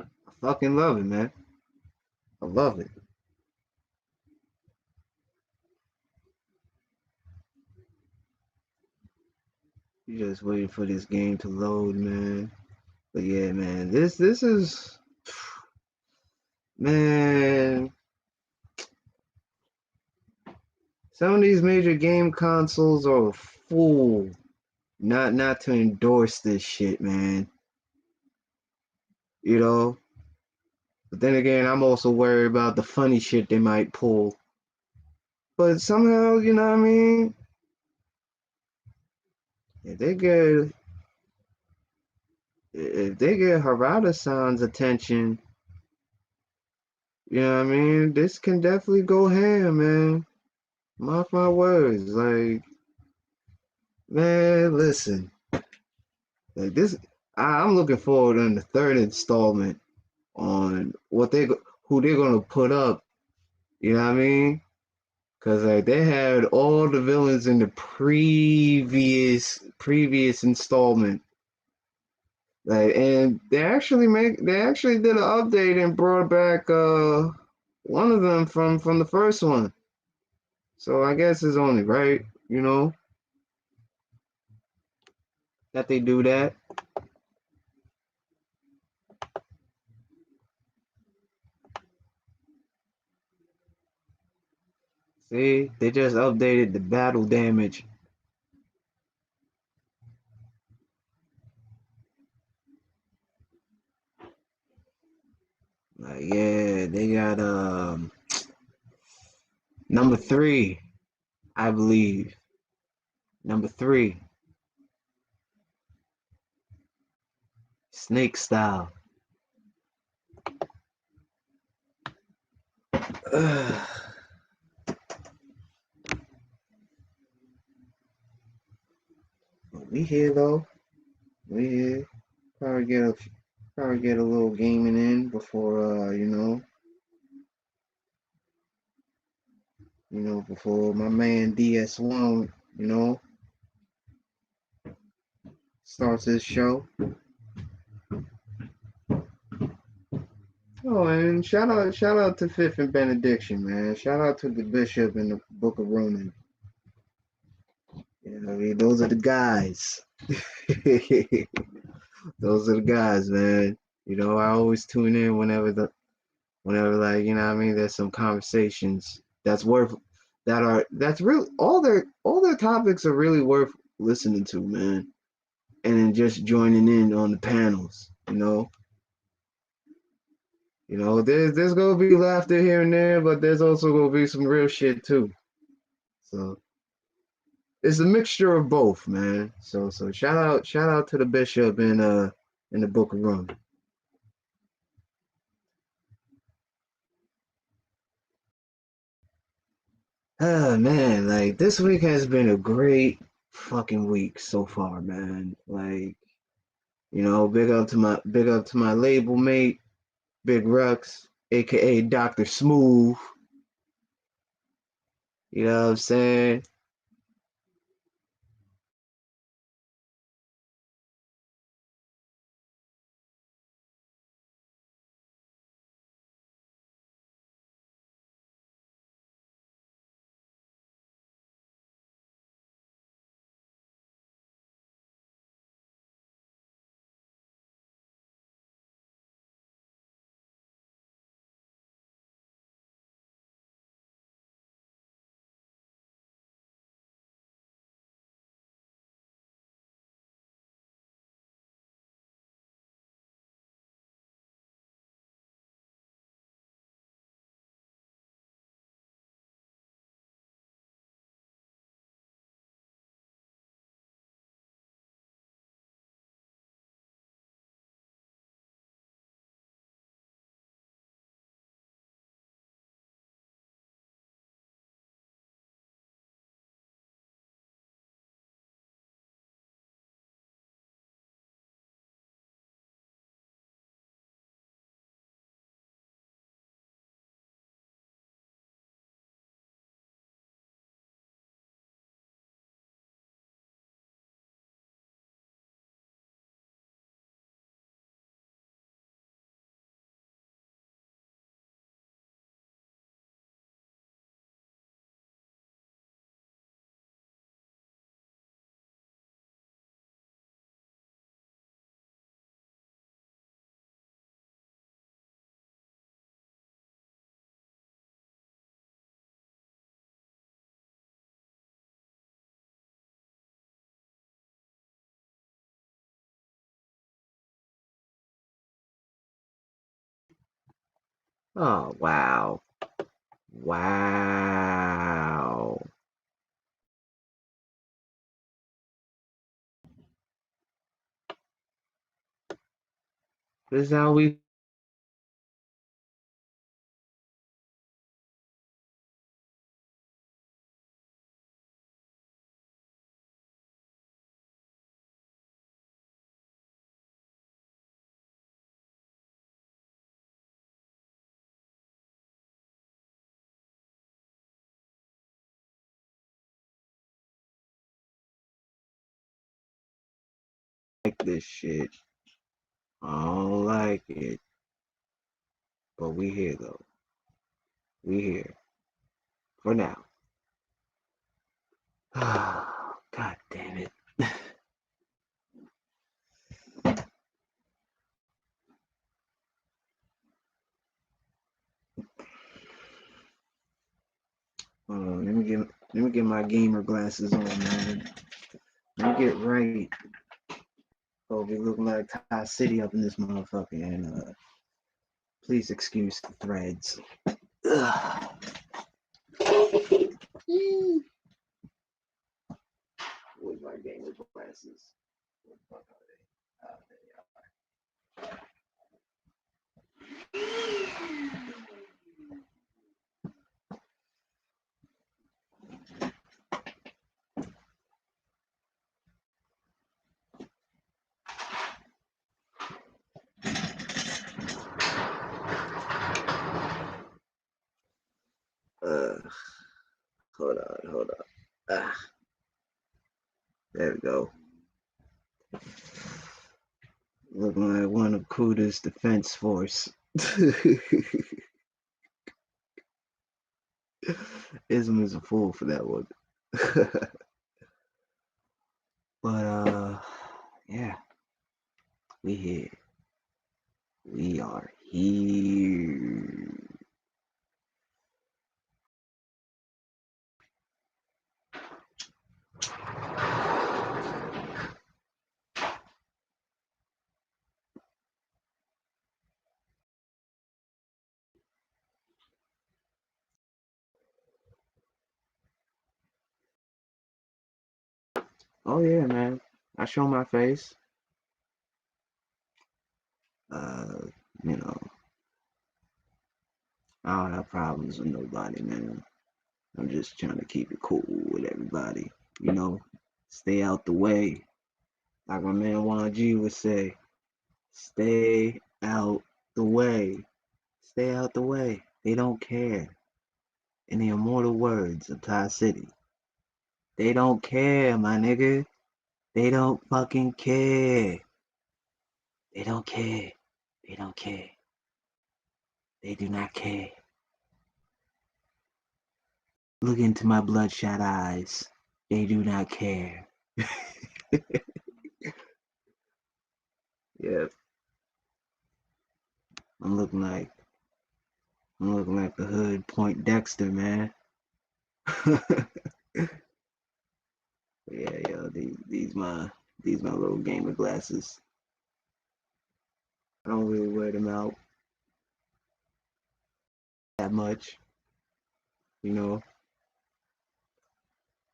I fucking love it, man. I love it. You just waiting for this game to load, man. But yeah, man, this is man. Some of these major game consoles are a fool not to endorse this shit, man. You know. But then again, I'm also worried about the funny shit they might pull. But somehow, you know what I mean? If they get if they get Harada-san's attention, you know what I mean? This can definitely go ham, man. Mark my words. Like, man, listen. Like this, I'm looking forward to the third installment on who they're gonna put up. You know what I mean? Cause like they had all the villains in the previous installment. Like, and they actually did an update and brought back one of them from the first one. So I guess it's only right, you know, that they do that. See, they just updated the battle damage. Like, yeah, they got number 3, I believe. Number 3, snake style. We here though. We here. Probably get a probably get a little gaming in before before my man DS1, starts his show. Oh, and shout out to Fifth and Benediction, man. Shout out to the Bishop in the Book of Roman. You know, I mean, those are the guys. Those are the guys, man. You know, I always tune in whenever like, you know what I mean, there's some conversations that's really all their topics are really worth listening to, man. And then just joining in on the panels, you know. You know, there's gonna be laughter here and there, but there's also gonna be some real shit too. So it's a mixture of both, man. So shout out to the bishop in the Book of Rum. Ah man, like this week has been a great fucking week so far, man. Like, big up to my label mate, Big Rux, aka Dr. Smooth. You know what I'm saying? Oh, wow. Wow. This is how we like this shit. I don't like it. But we here though. We here. For now. God damn it. Let me get my gamer glasses on, man. Let me get right. Oh, we look like Thai City up in this motherfucker, and please excuse the threads. Ugh. Where's my gamer glasses? Where the fuck are they? Oh, there they are. Hold on. Ah, there we go. Looking like one of Kuda's defense force. Ism is a fool for that one. But yeah, we here. We are here. Oh yeah, man. I show my face. Uh, you know, I don't have problems with nobody, man. I'm just trying to keep it cool with everybody. You know, stay out the way. Like my man Juan G would say, stay out the way. Stay out the way. They don't care. In the immortal words of Thai City, they don't care, my nigga. They don't fucking care. They don't care. They don't care. They do not care. Look into my bloodshot eyes. They do not care. Yeah, I'm looking like the hood Point Dexter, man. Yeah, yo, these my little gamer glasses. I don't really wear them out that much, you know.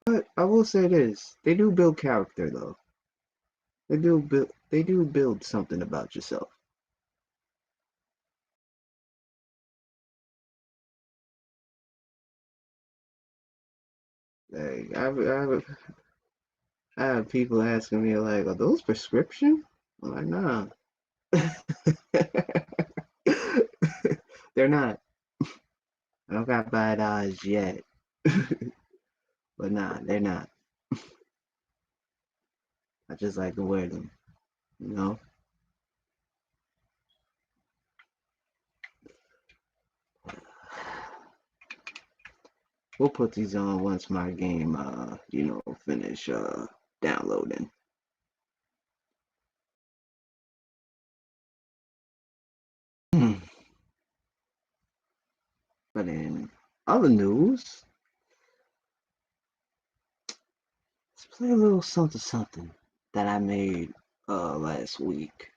But I will say this: they do build character, though. They do build something about yourself. Like I have people asking me like, "Are those prescription?" I'm like, "Nah, they're not. I don't got bad eyes yet, but nah, they're not. I just like to wear them, you know." We'll put these on once my game, finish downloading. But in other news, let's play a little something something that I made last week.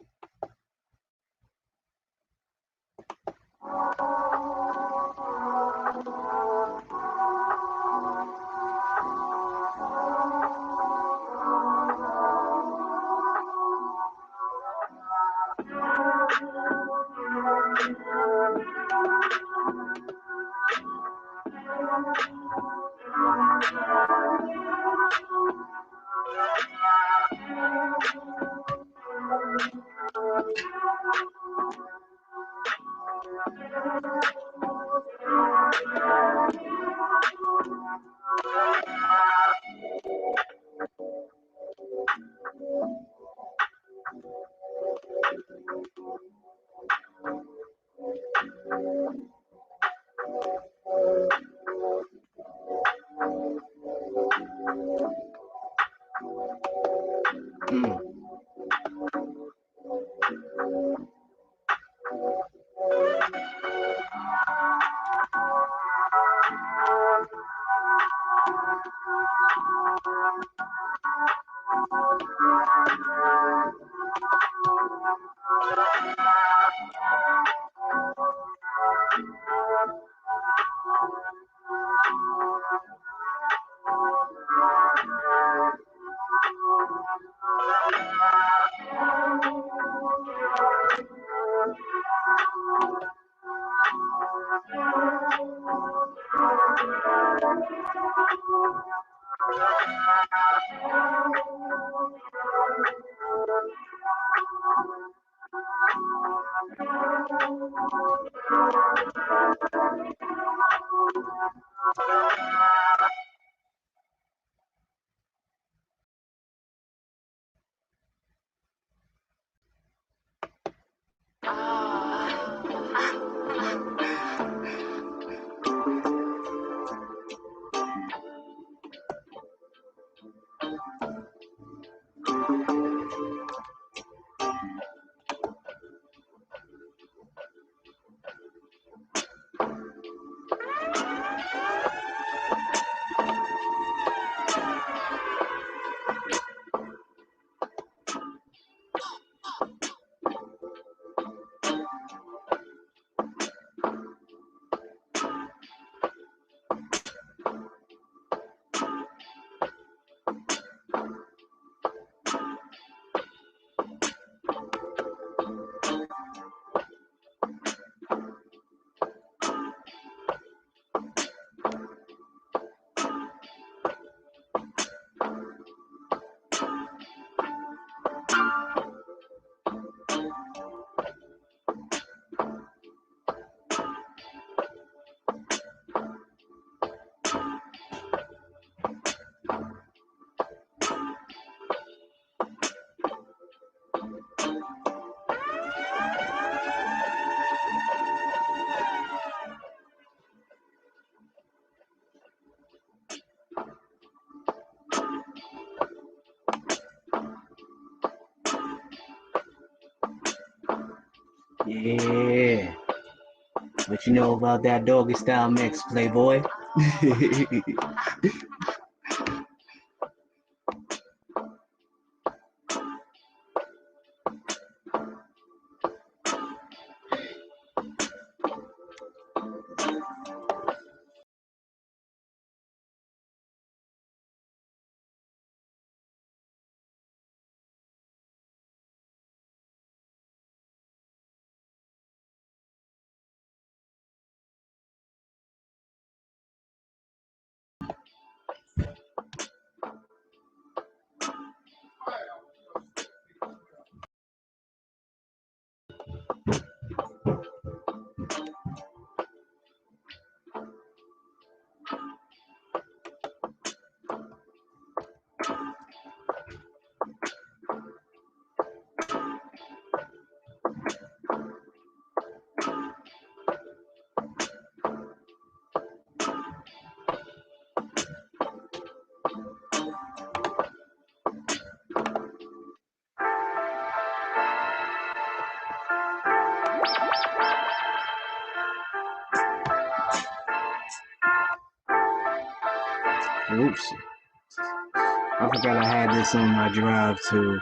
Mm. Yeah. What you know about that doggy style mix, Playboy? Oops. I forgot I had this on my drive too.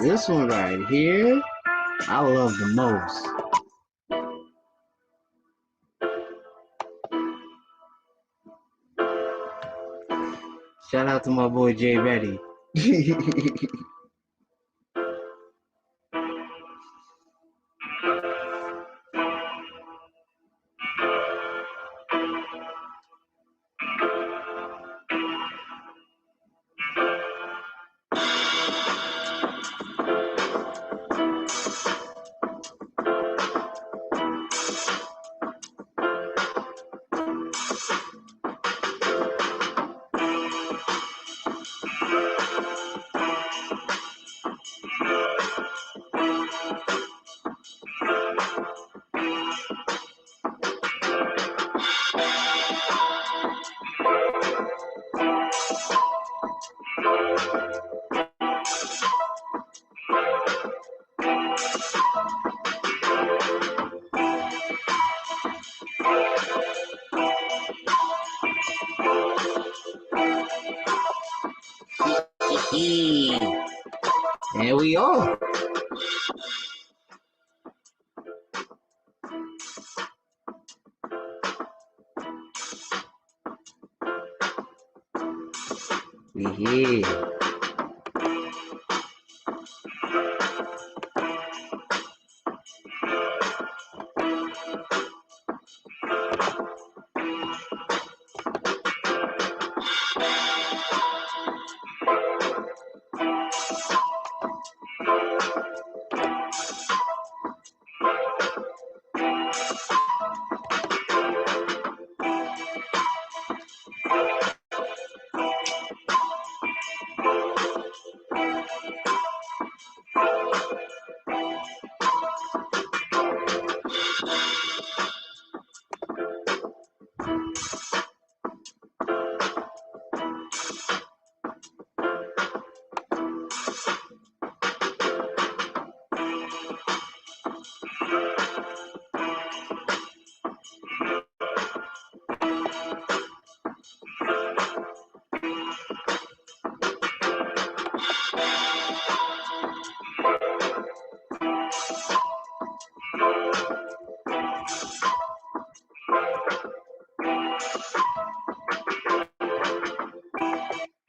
This one right here, I love the most. Shout out to my boy Jay Reddy. There we are. We here.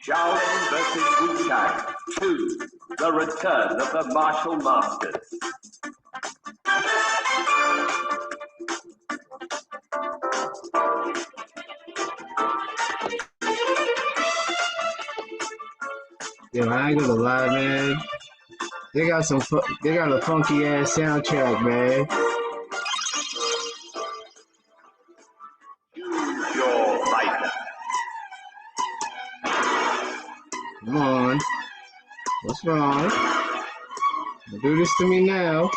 Shaolin versus Wu-Tang 2, the return of the martial masters. Yo, I ain't gonna lie, man. They got a funky ass soundtrack, man. Choose your fighter. Come on. What's wrong? Don't do this to me now.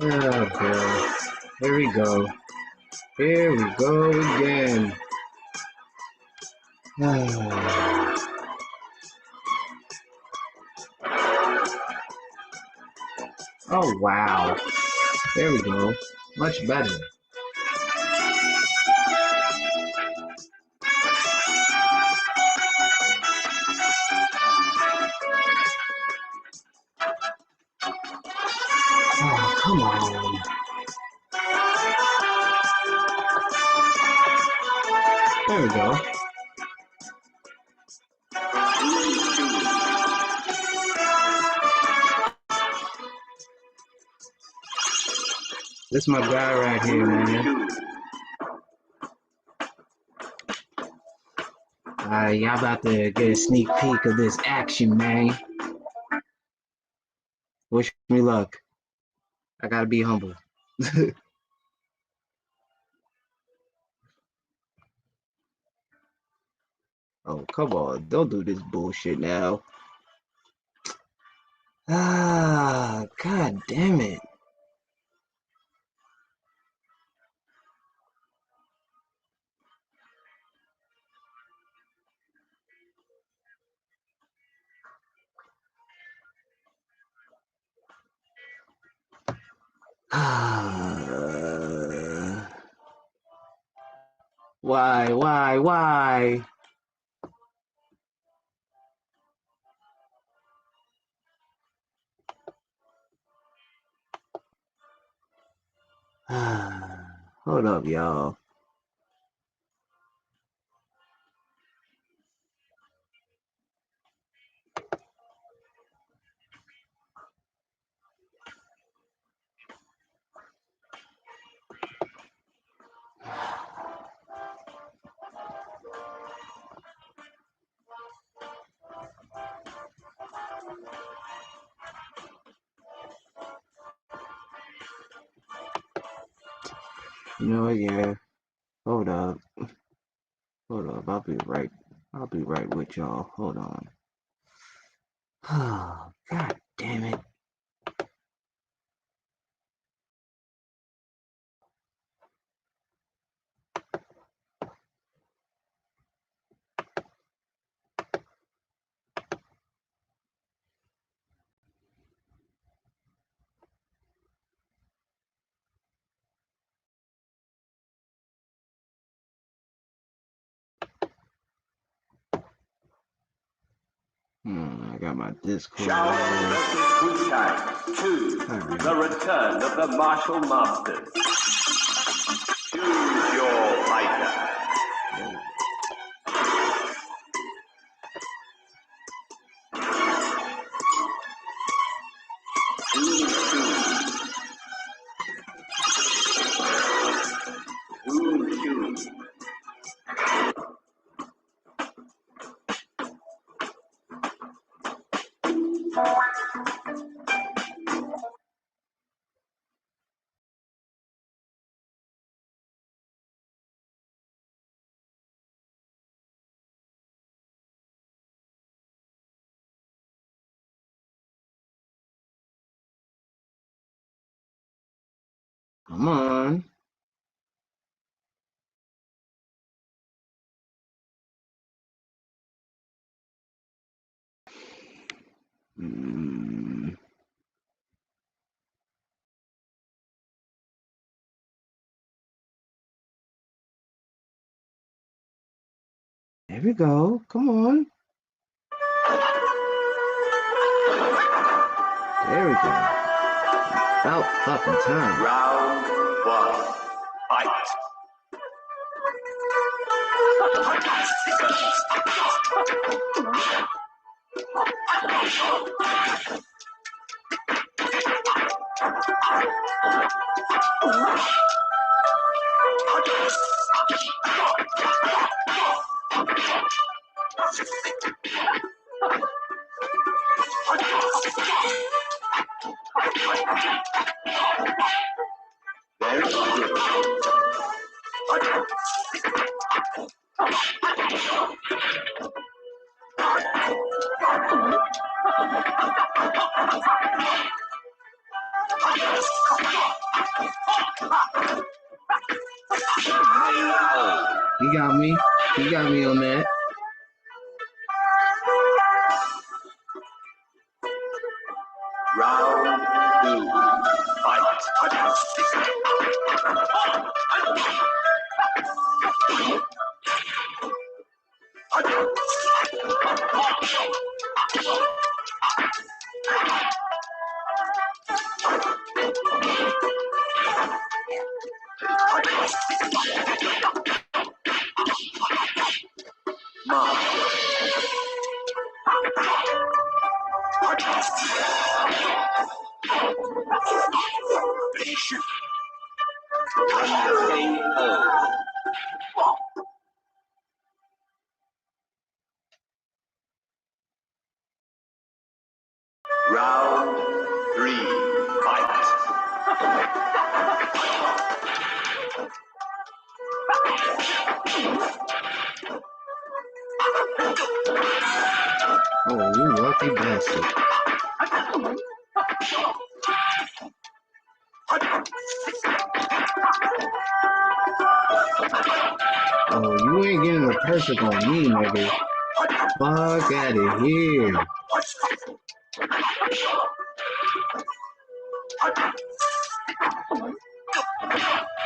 Oh, God. Here we go. Here we go again. Oh, wow. There we go. Much better. Oh, come on. There we go. This is my guy right here, man. Y'all about to get a sneak peek of this action, man. Wish me luck. I gotta be humble. Oh, come on. Don't do this bullshit now. Ah, god damn it. Why? Hold up, y'all. You know, yeah. Hold up. I'll be right. I'll be right with y'all. Hold on. Oh, God damn it. I got my Discord. Shaolin versus Wu Tang 2. The Return of the Martial Masters. Choose your fighter. Come on. There we go. Come on. There we go. About fucking time. Round 1. Fight. Very good. He got me. He got me on that. Round 2. Fight. Finish. KO. Round 3. Fight. Oh, you lucky bastard. Oh, you ain't getting a perfect on me, nigga. Fuck out of here.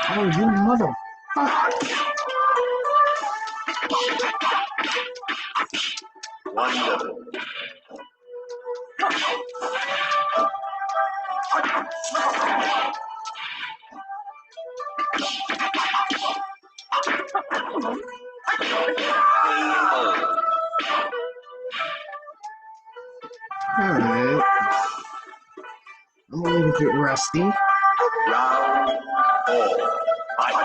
Oh, you mother. Wonderful. Alright. I'm a little bit rusty. Round 4. Fight.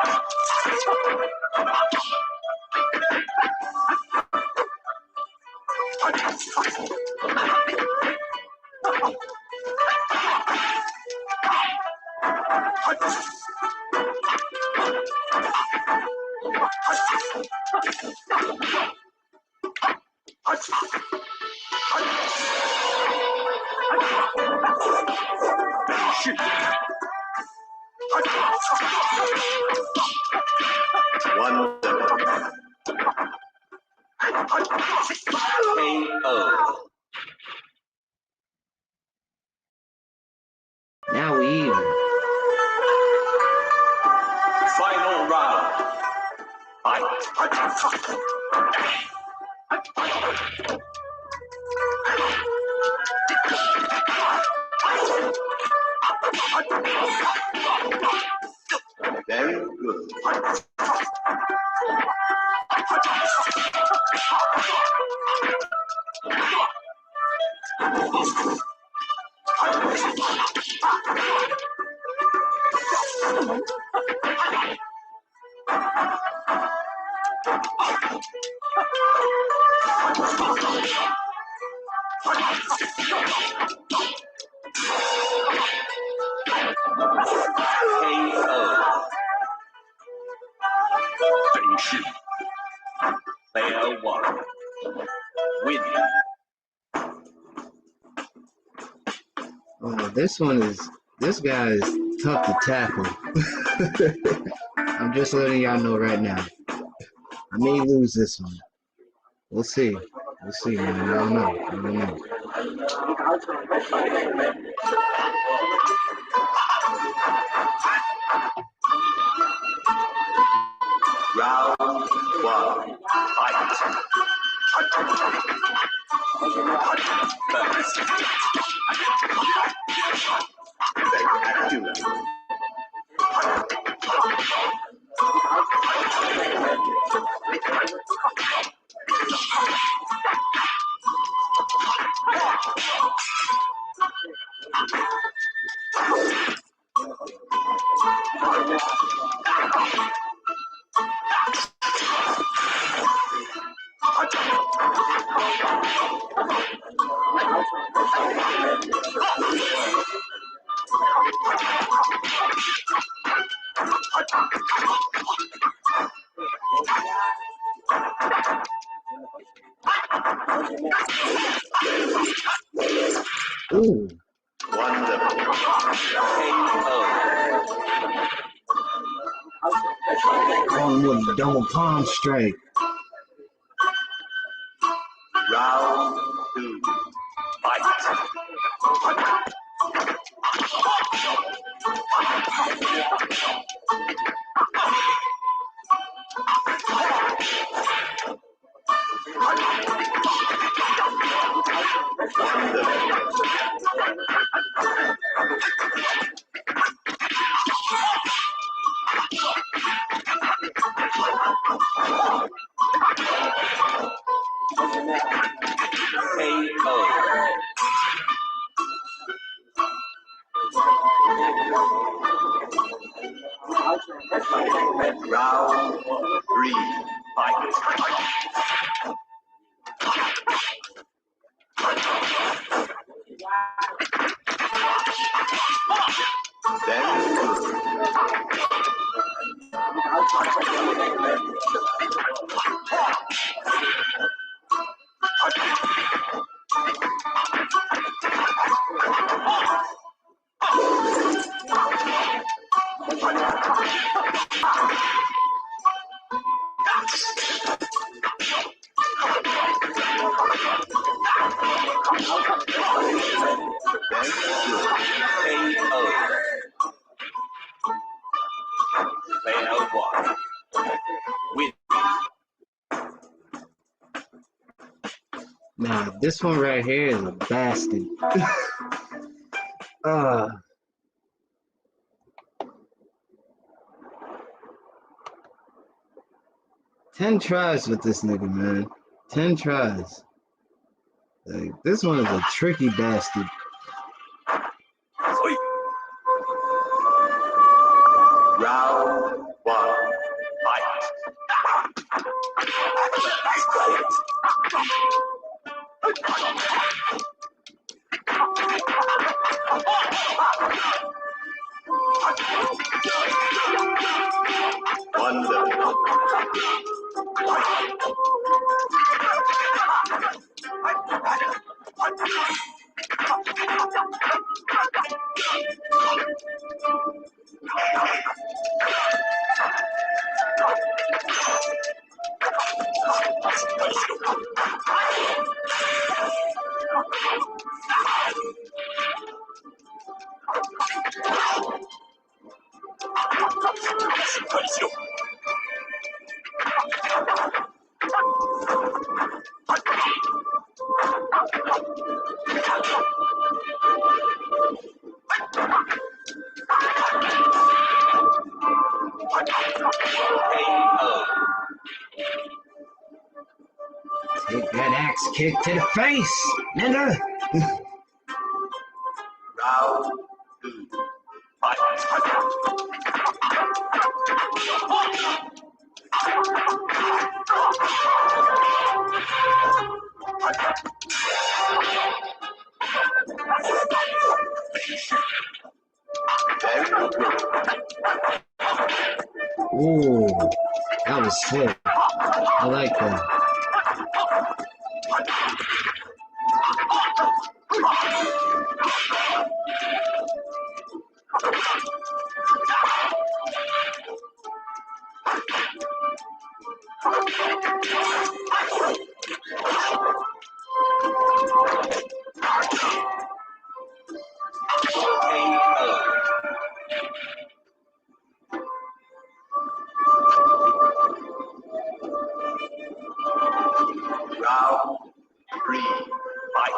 Shoot. Wonderful. KO. Now we even. Final round. Fight. Very good. KO. Finish. Player 1. Win. Oh, this guy is tough to tackle. I'm just letting y'all know right now. I may lose this one. We'll see. We'll see, man. I don't know. I don't know. Round 1. Fight. First. Spectacular. Ooh. Wonderful. KO. Oh, with a double palm strike. Round 2. Fight. KO. Round 3. Fight. Very good. Very good. KO. Nah, this one right here is a bastard. uh 10 tries with this nigga, man. 10 tries. Like, this one is a tricky bastard. Round one, fight. Wonderful. Take that axe kick to the face, nigga. Round two, fight. Very good. Ooh, that was sick. I like that. Round three, fight.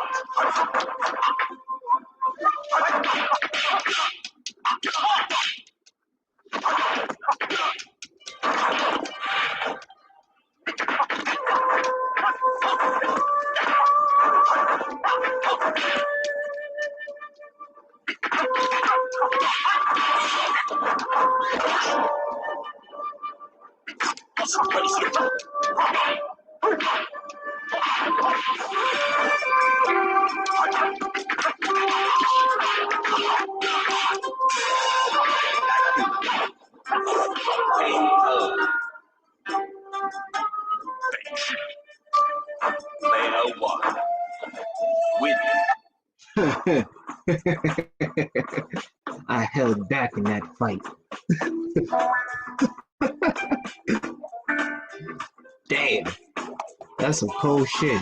Player one, win. I held back in that fight. Damn, that's some cold shit.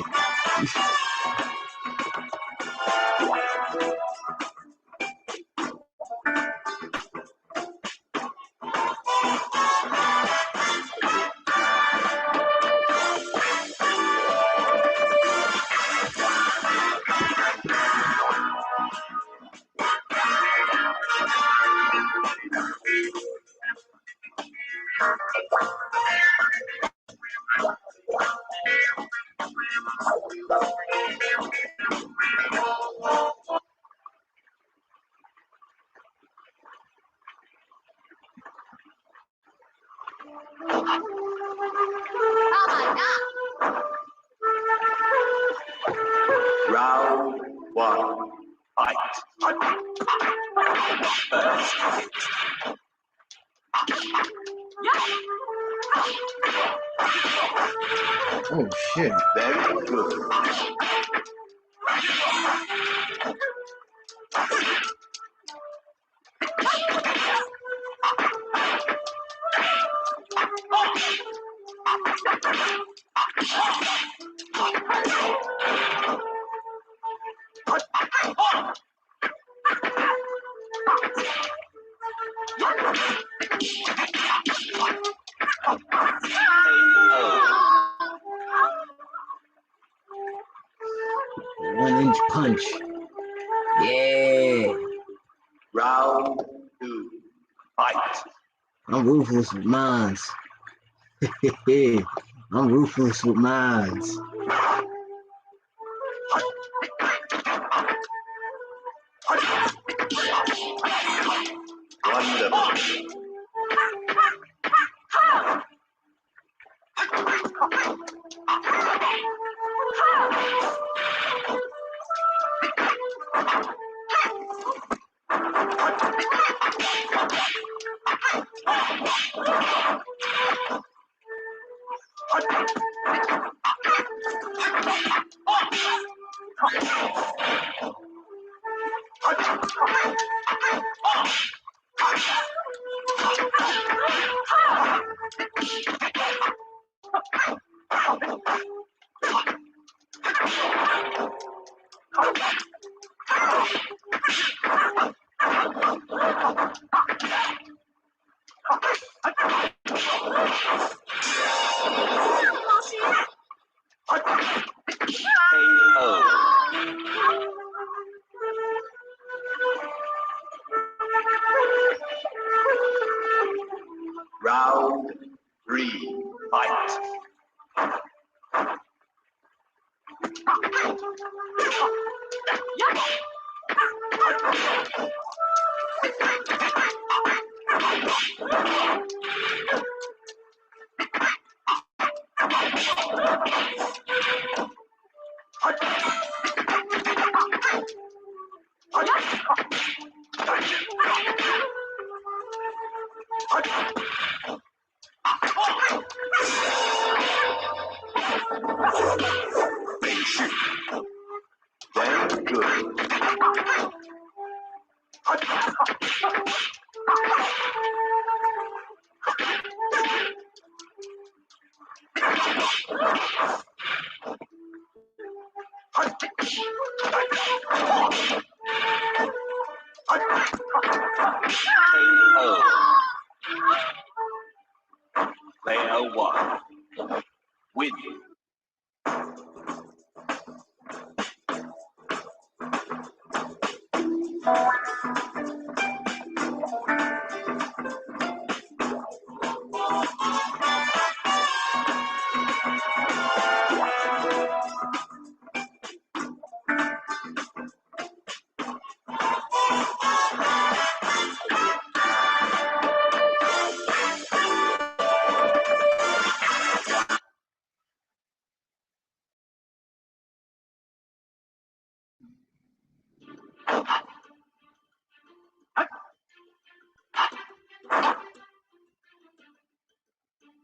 Round one, fight. First. Oh shit. Very good. Round 2. Fight. I'm ruthless with mines. I'm ruthless with mines. Wonderful. Round 3. Fight. They shoot. Very good. KO. Player 1. Win.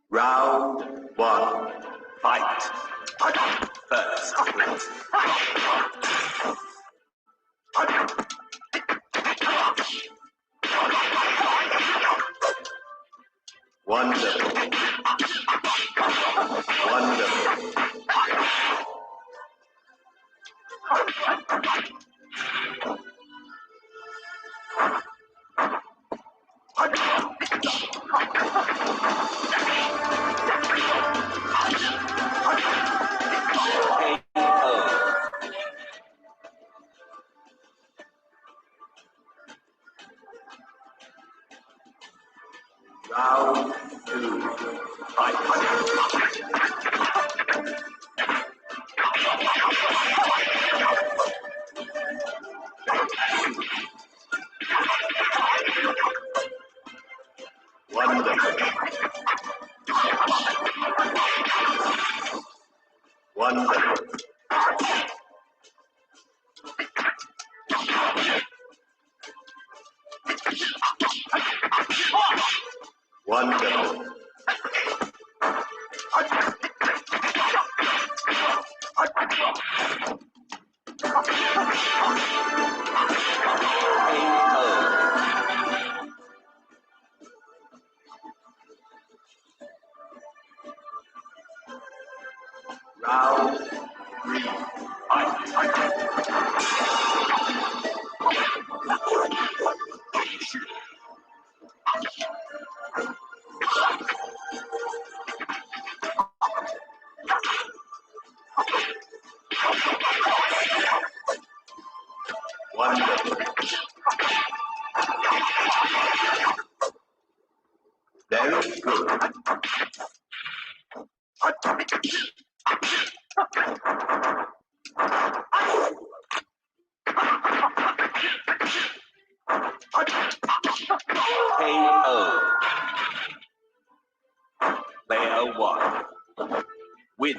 Round 1. Fight. First hit. Wonderful. Wonderful. Round 2. Fight. Wonderful. Wonderful. Wonderful. Round 3. Wonderful. Player 1. Win.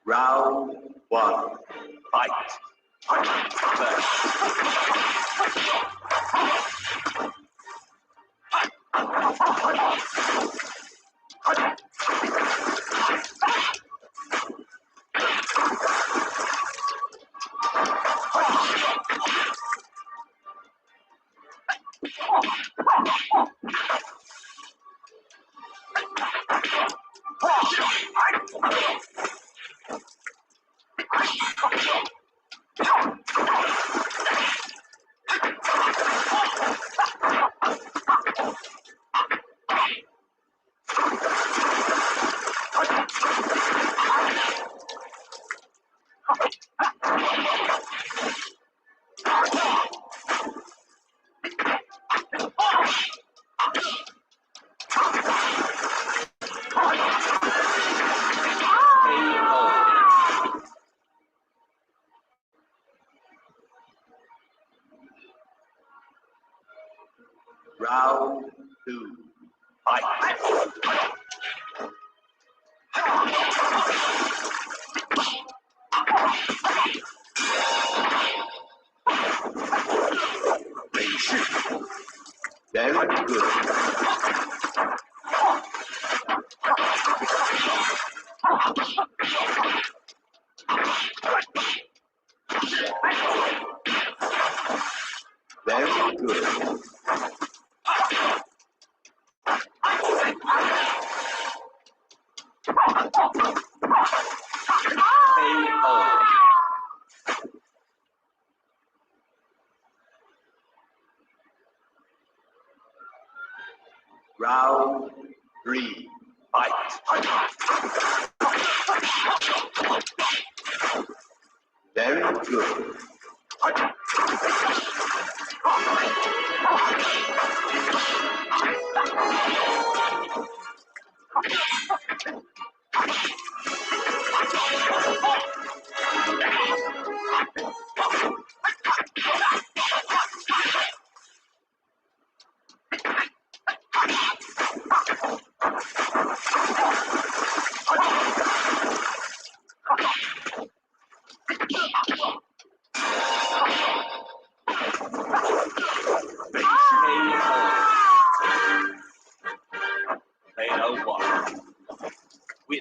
Round 1. Fight. Round 2. Fight. Very good. Very good. Round 3. Fight. Very good. Player 1. Win.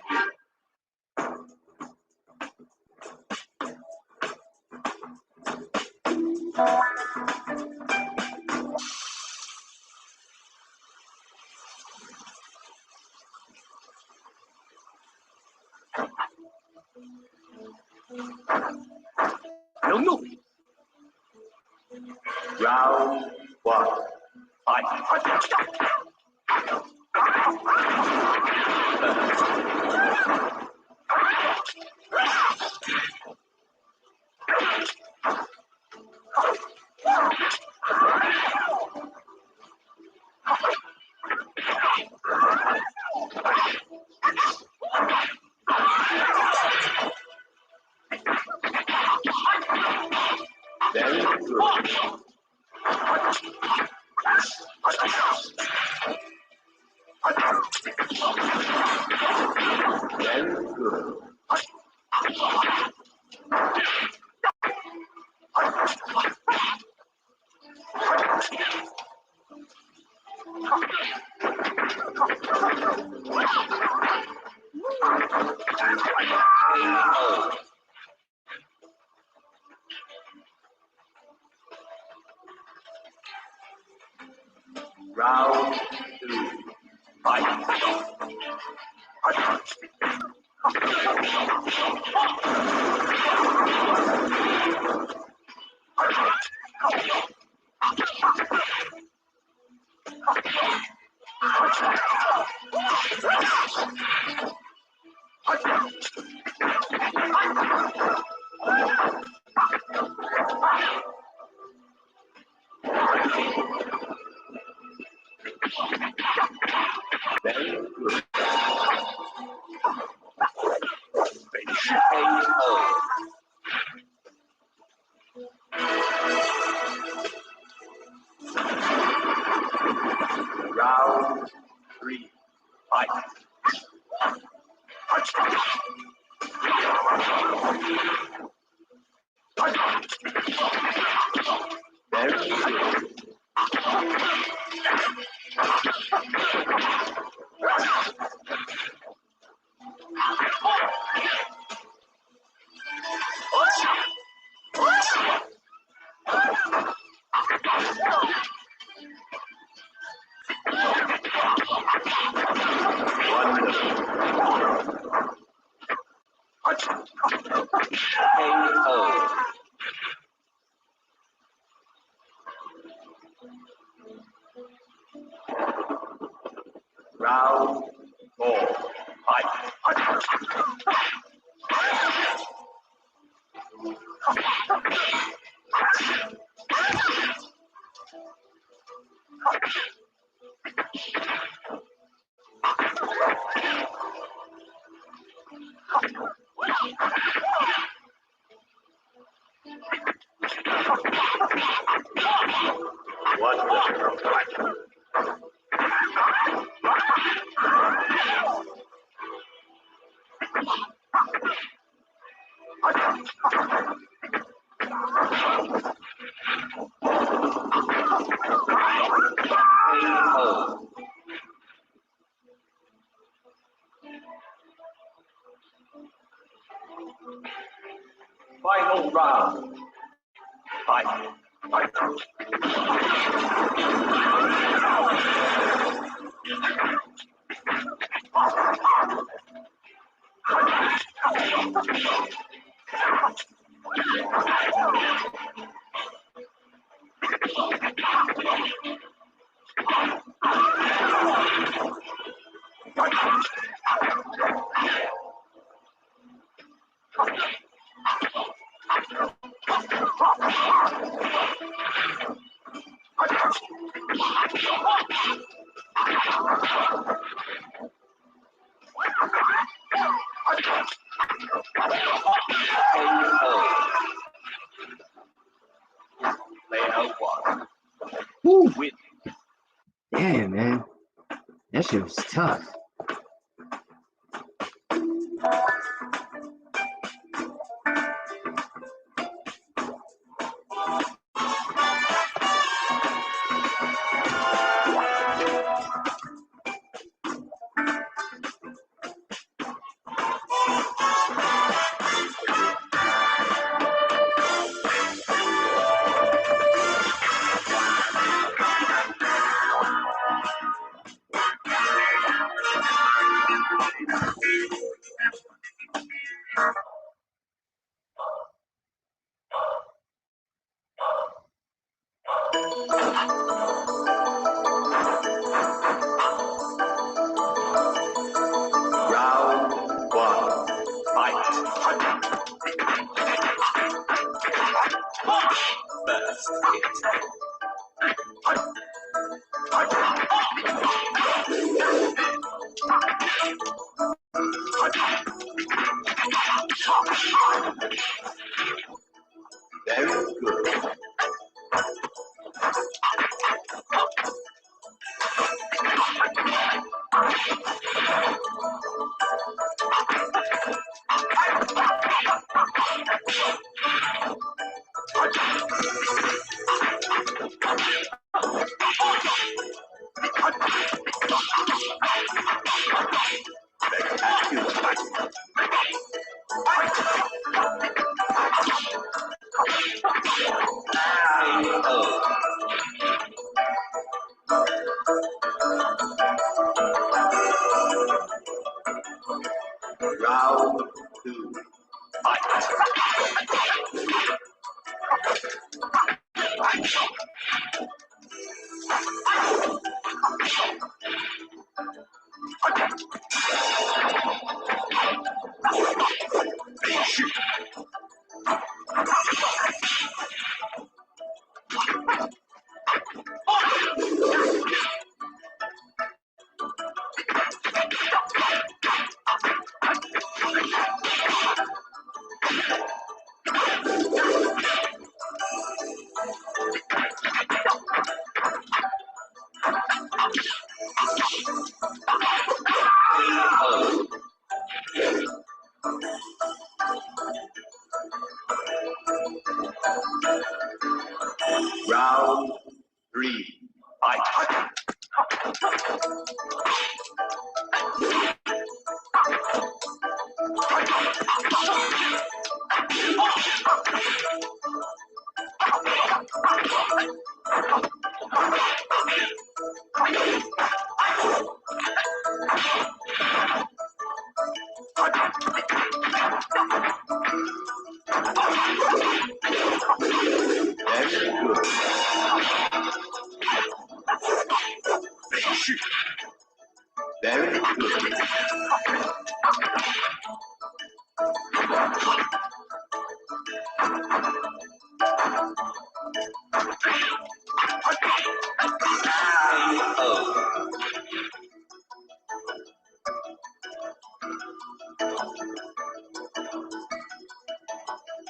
No, no. Round 1. Fight. Very good. Very good. Round 2. Fight. Very good. KO. Round 3. Fight. Very good. KO. Round 4. Fight. Wonderful. KO. Final round. Fight. Player 1. Woo. Win. Damn, man. That shit was tough. Round 1. Fight. First hit. Very good. Round 2. Fight. Round 3. Fight. Very good. Very good.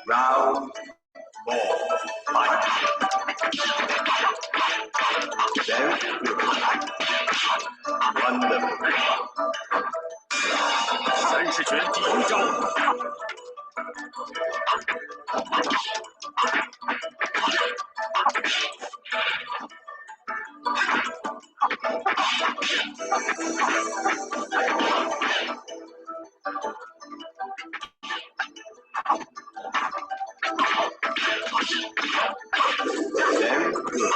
Round 4. Fight. Very good. Wonderful. 30拳第一招。Very good.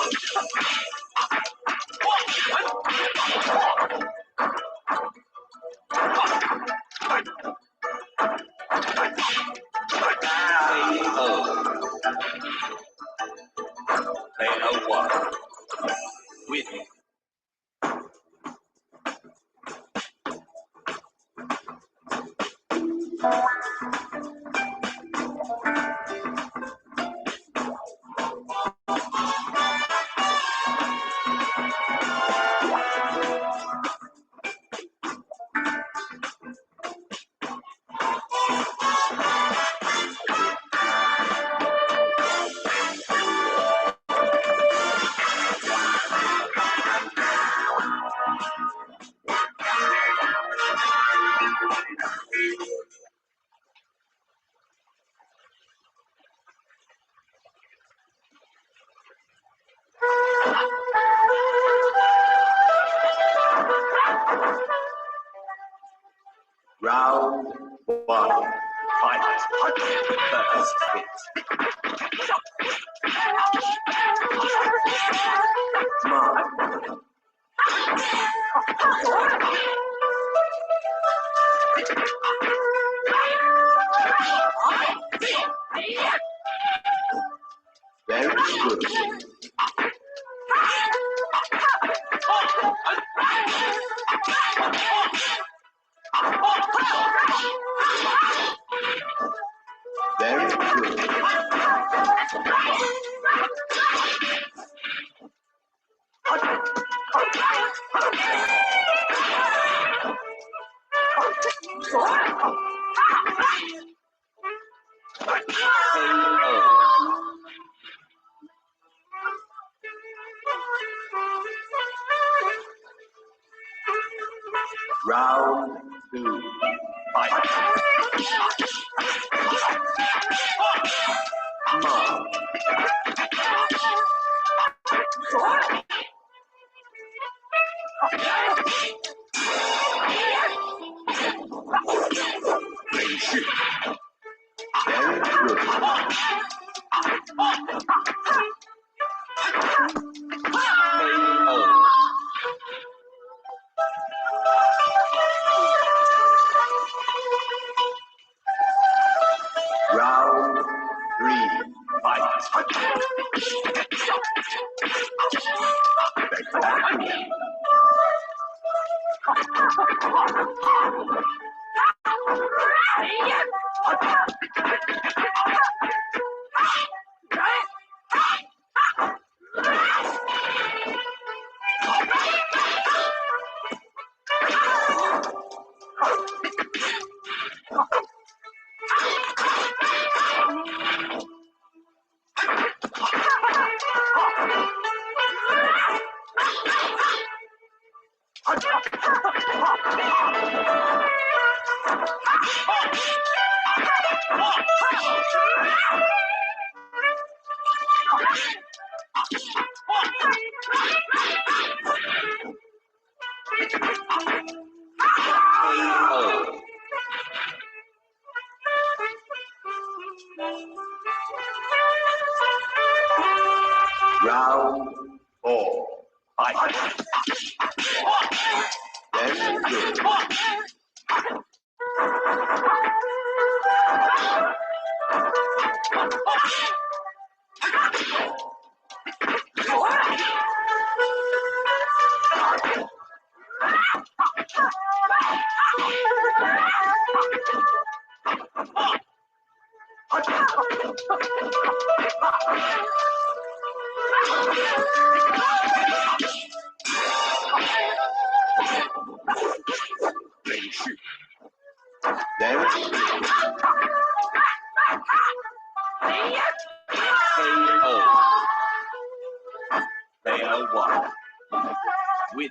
KO1. Win. Round 1. Fight. First hit. Smart. Very good. Very good. Round 2. Fight. Come on. Very good. Round 4. Fight. Very good. Very good. KO. Player 1. Win.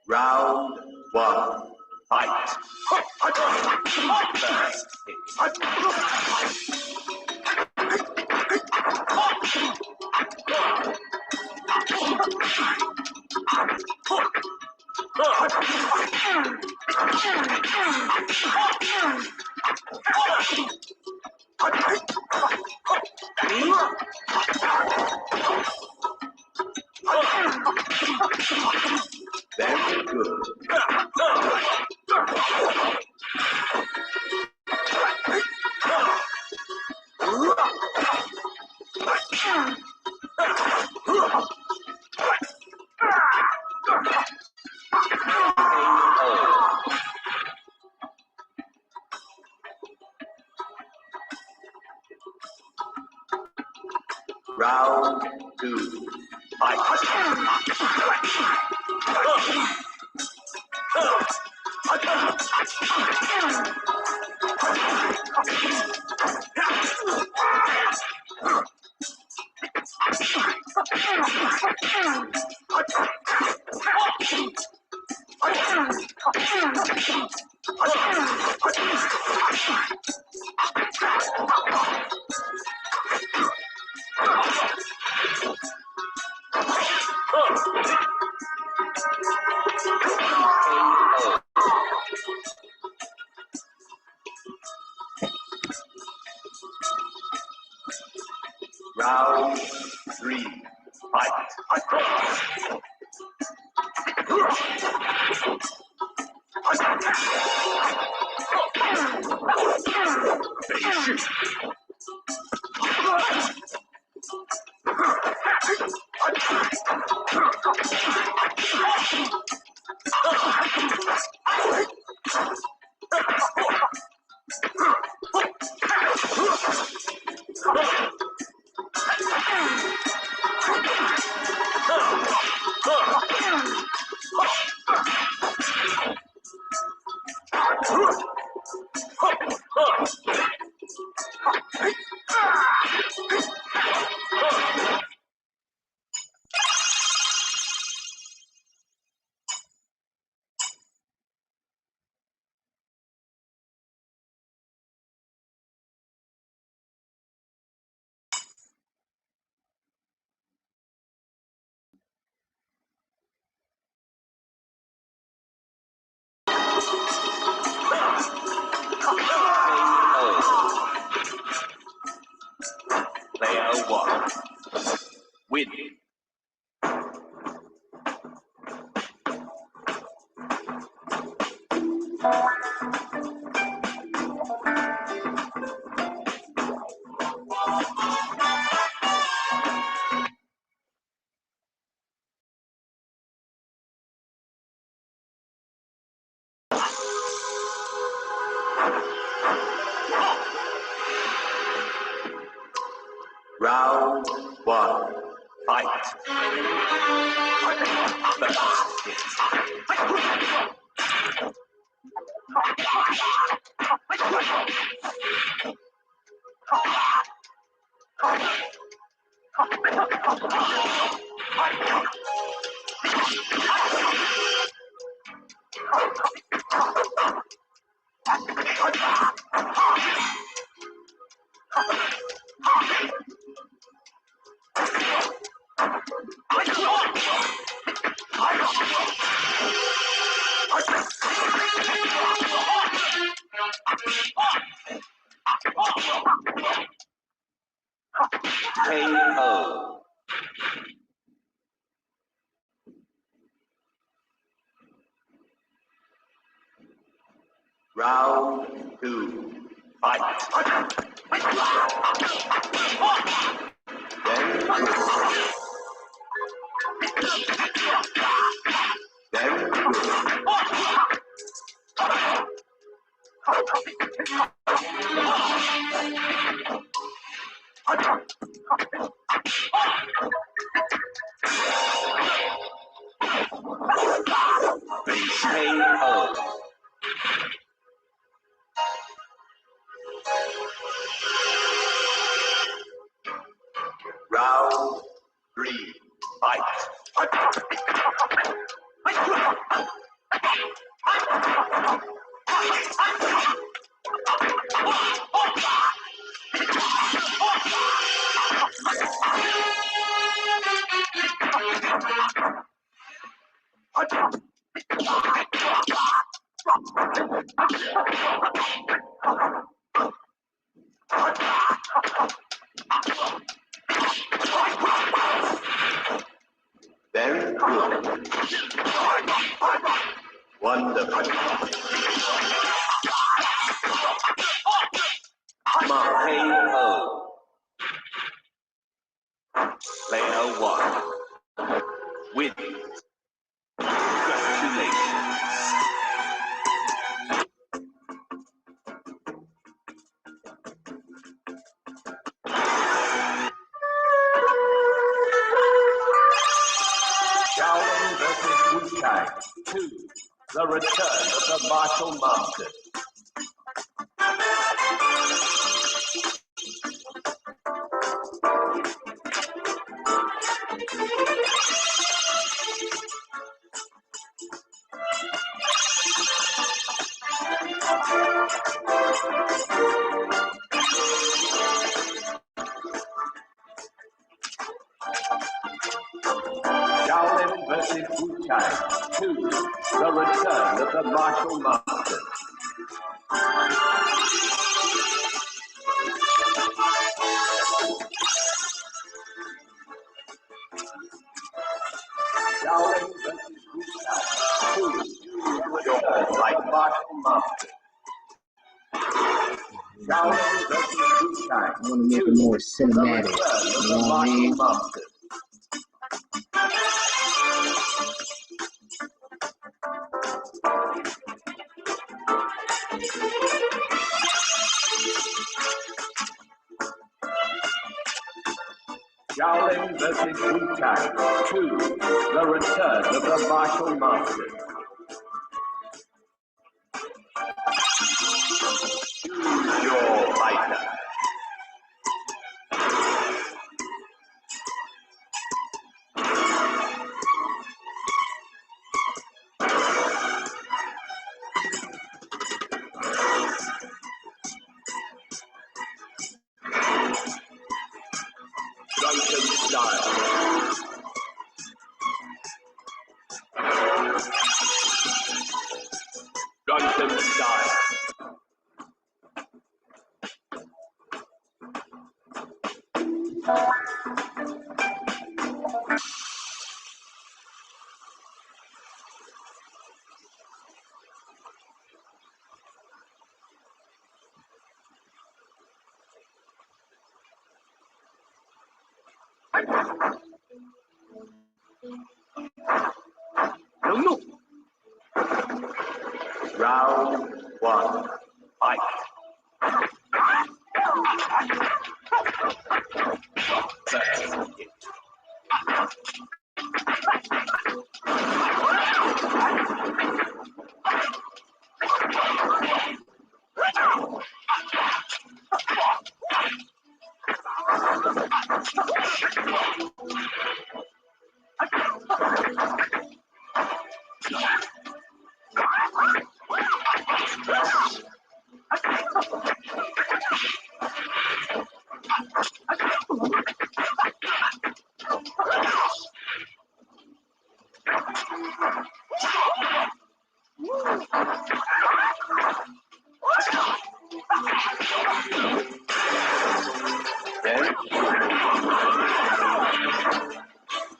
Round 1. Fight. First hit. Very good. Round 2. Fight. Round 3. Fight. Round one, fight. KO. Round two, fight. Very good. Very good. KO. Round three, fight. Very good. Wonderful. KO. Player one. Win. Congratulations. Shaolin versus Wu-Tang 2. The return of the martial master. Shaolin versus Wu-Tang 2. The return of the martial master. Shaolin versus Wu-Tang 2. Your like martial master. Shaolin versus Wu-Tang. I want to make it more cinematic. You know what I mean? Shaolin versus Wu-Tang 2. The return of the martial master. Choose your fighter. Drunken style. Drunken style. No. Round one, fight.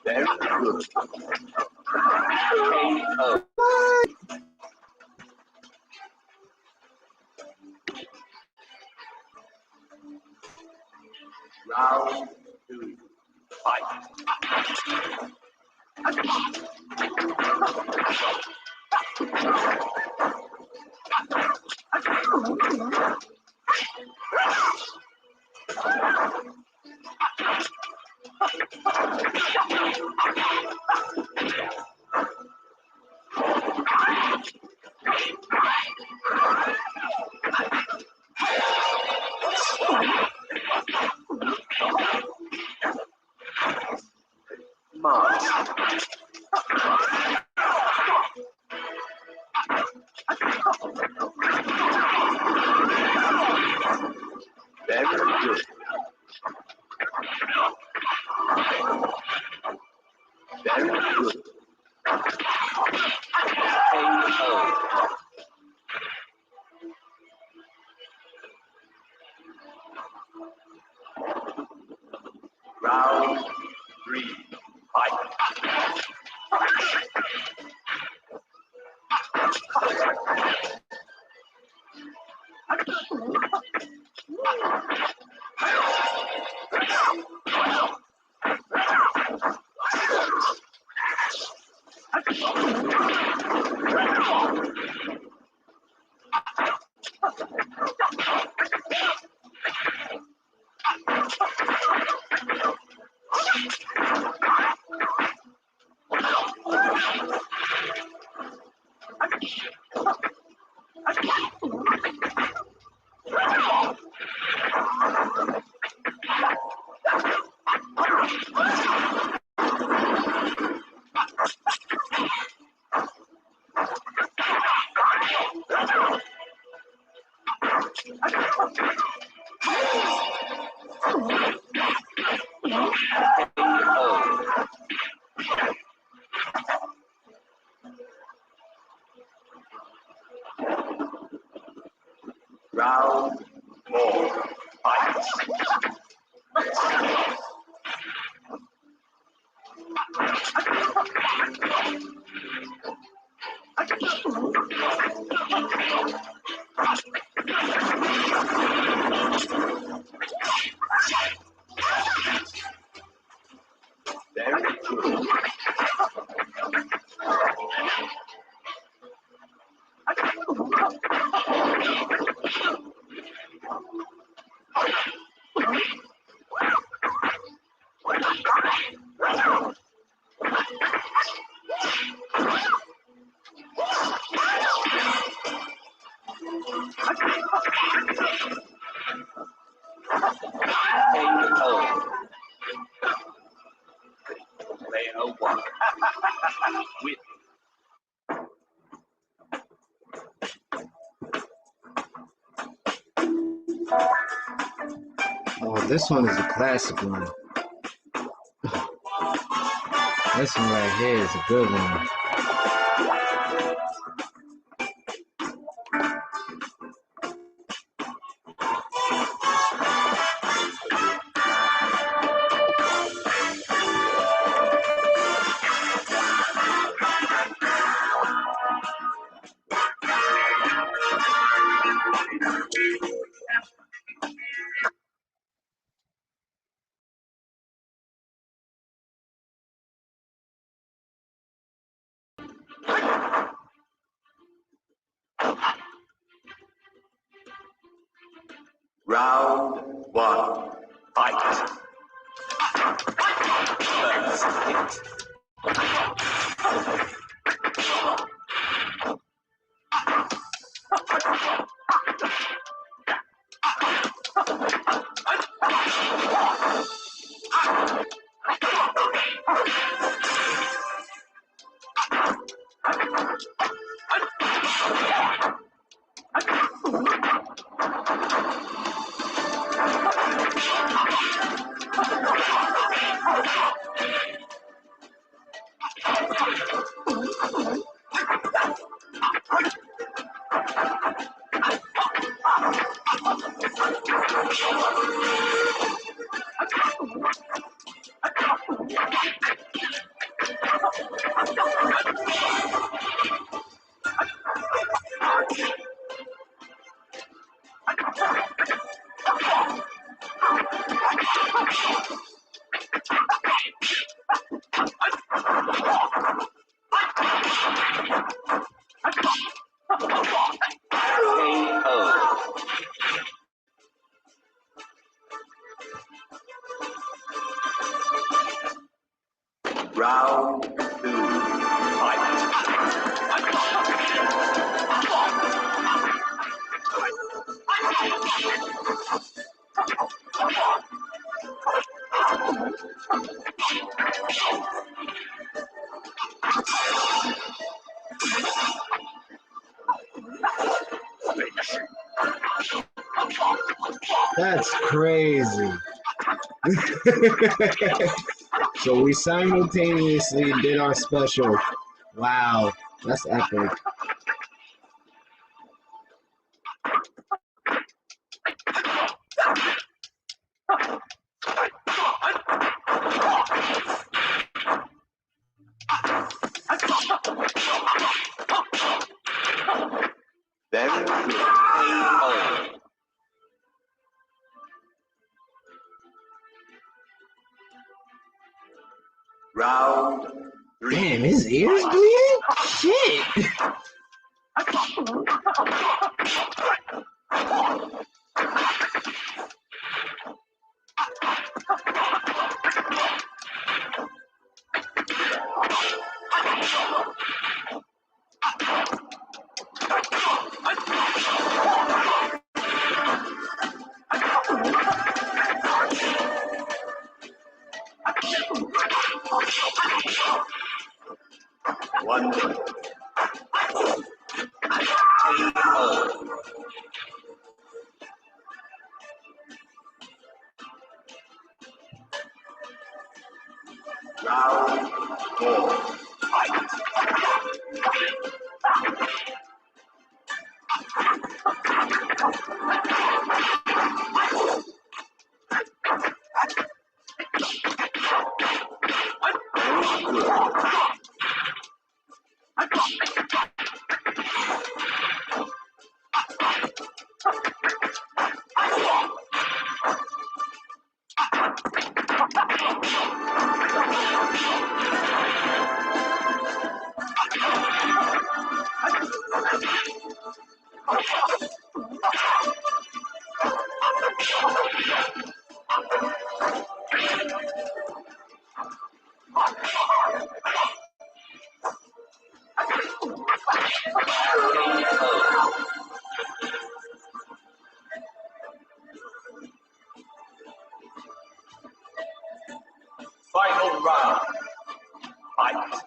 Very good. KO. Round 2. Fight. March. Very good. Very good. KO. Round 3. Fight. Round 4. Fight. Very good. KO. Player 1. Win. Oh, this one is a classic one. This one right here is a good one. Round 1. Fight. First hit. Round 2, fight. That's crazy. So we simultaneously did our special. Wow, that's epic. Very good. KO. Round 3. Damn, his ears bleeding? Shit. One. Round 4. Fight. Final round. Fight.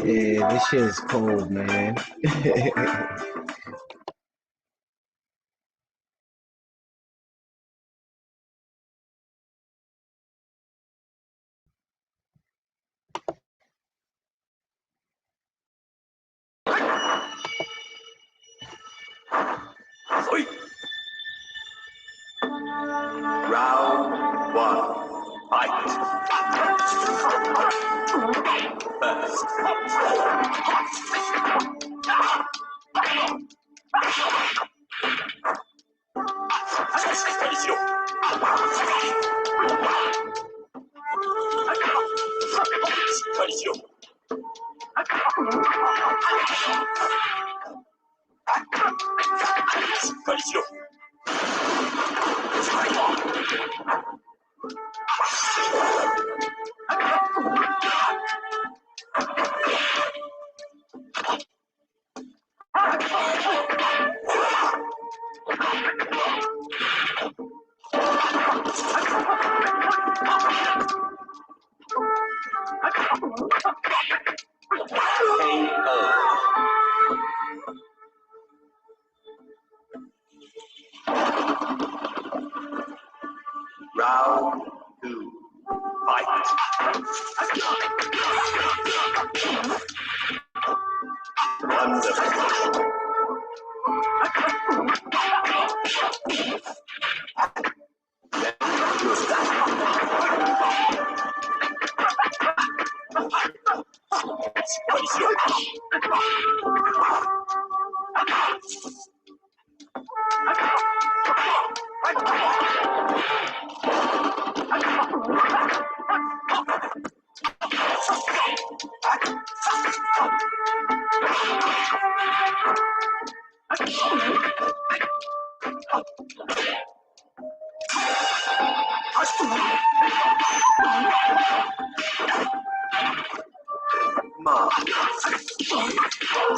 Yeah, this shit is cold, man. Round 1. Fight. First. Round 2, fight. Wonderful.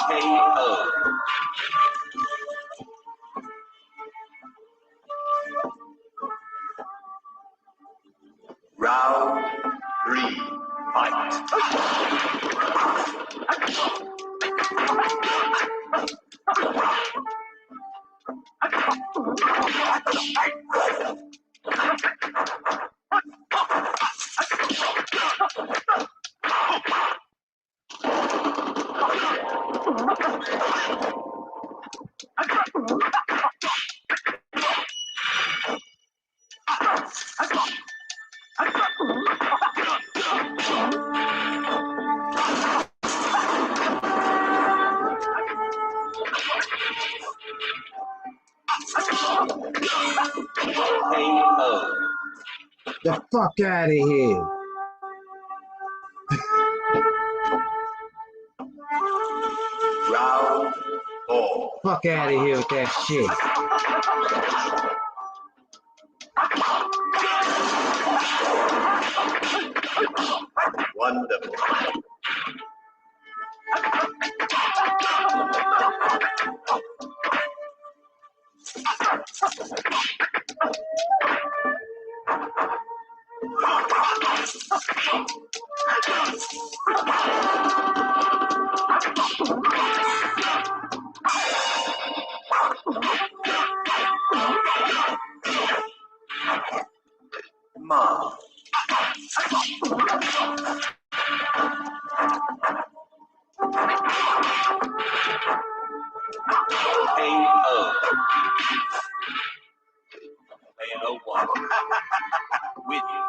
KO. Round 3, fight. KO. The fuck out of here. Round 4. Fuck out of here with that shit. Wonderful. Ma. KO. KO1. With you.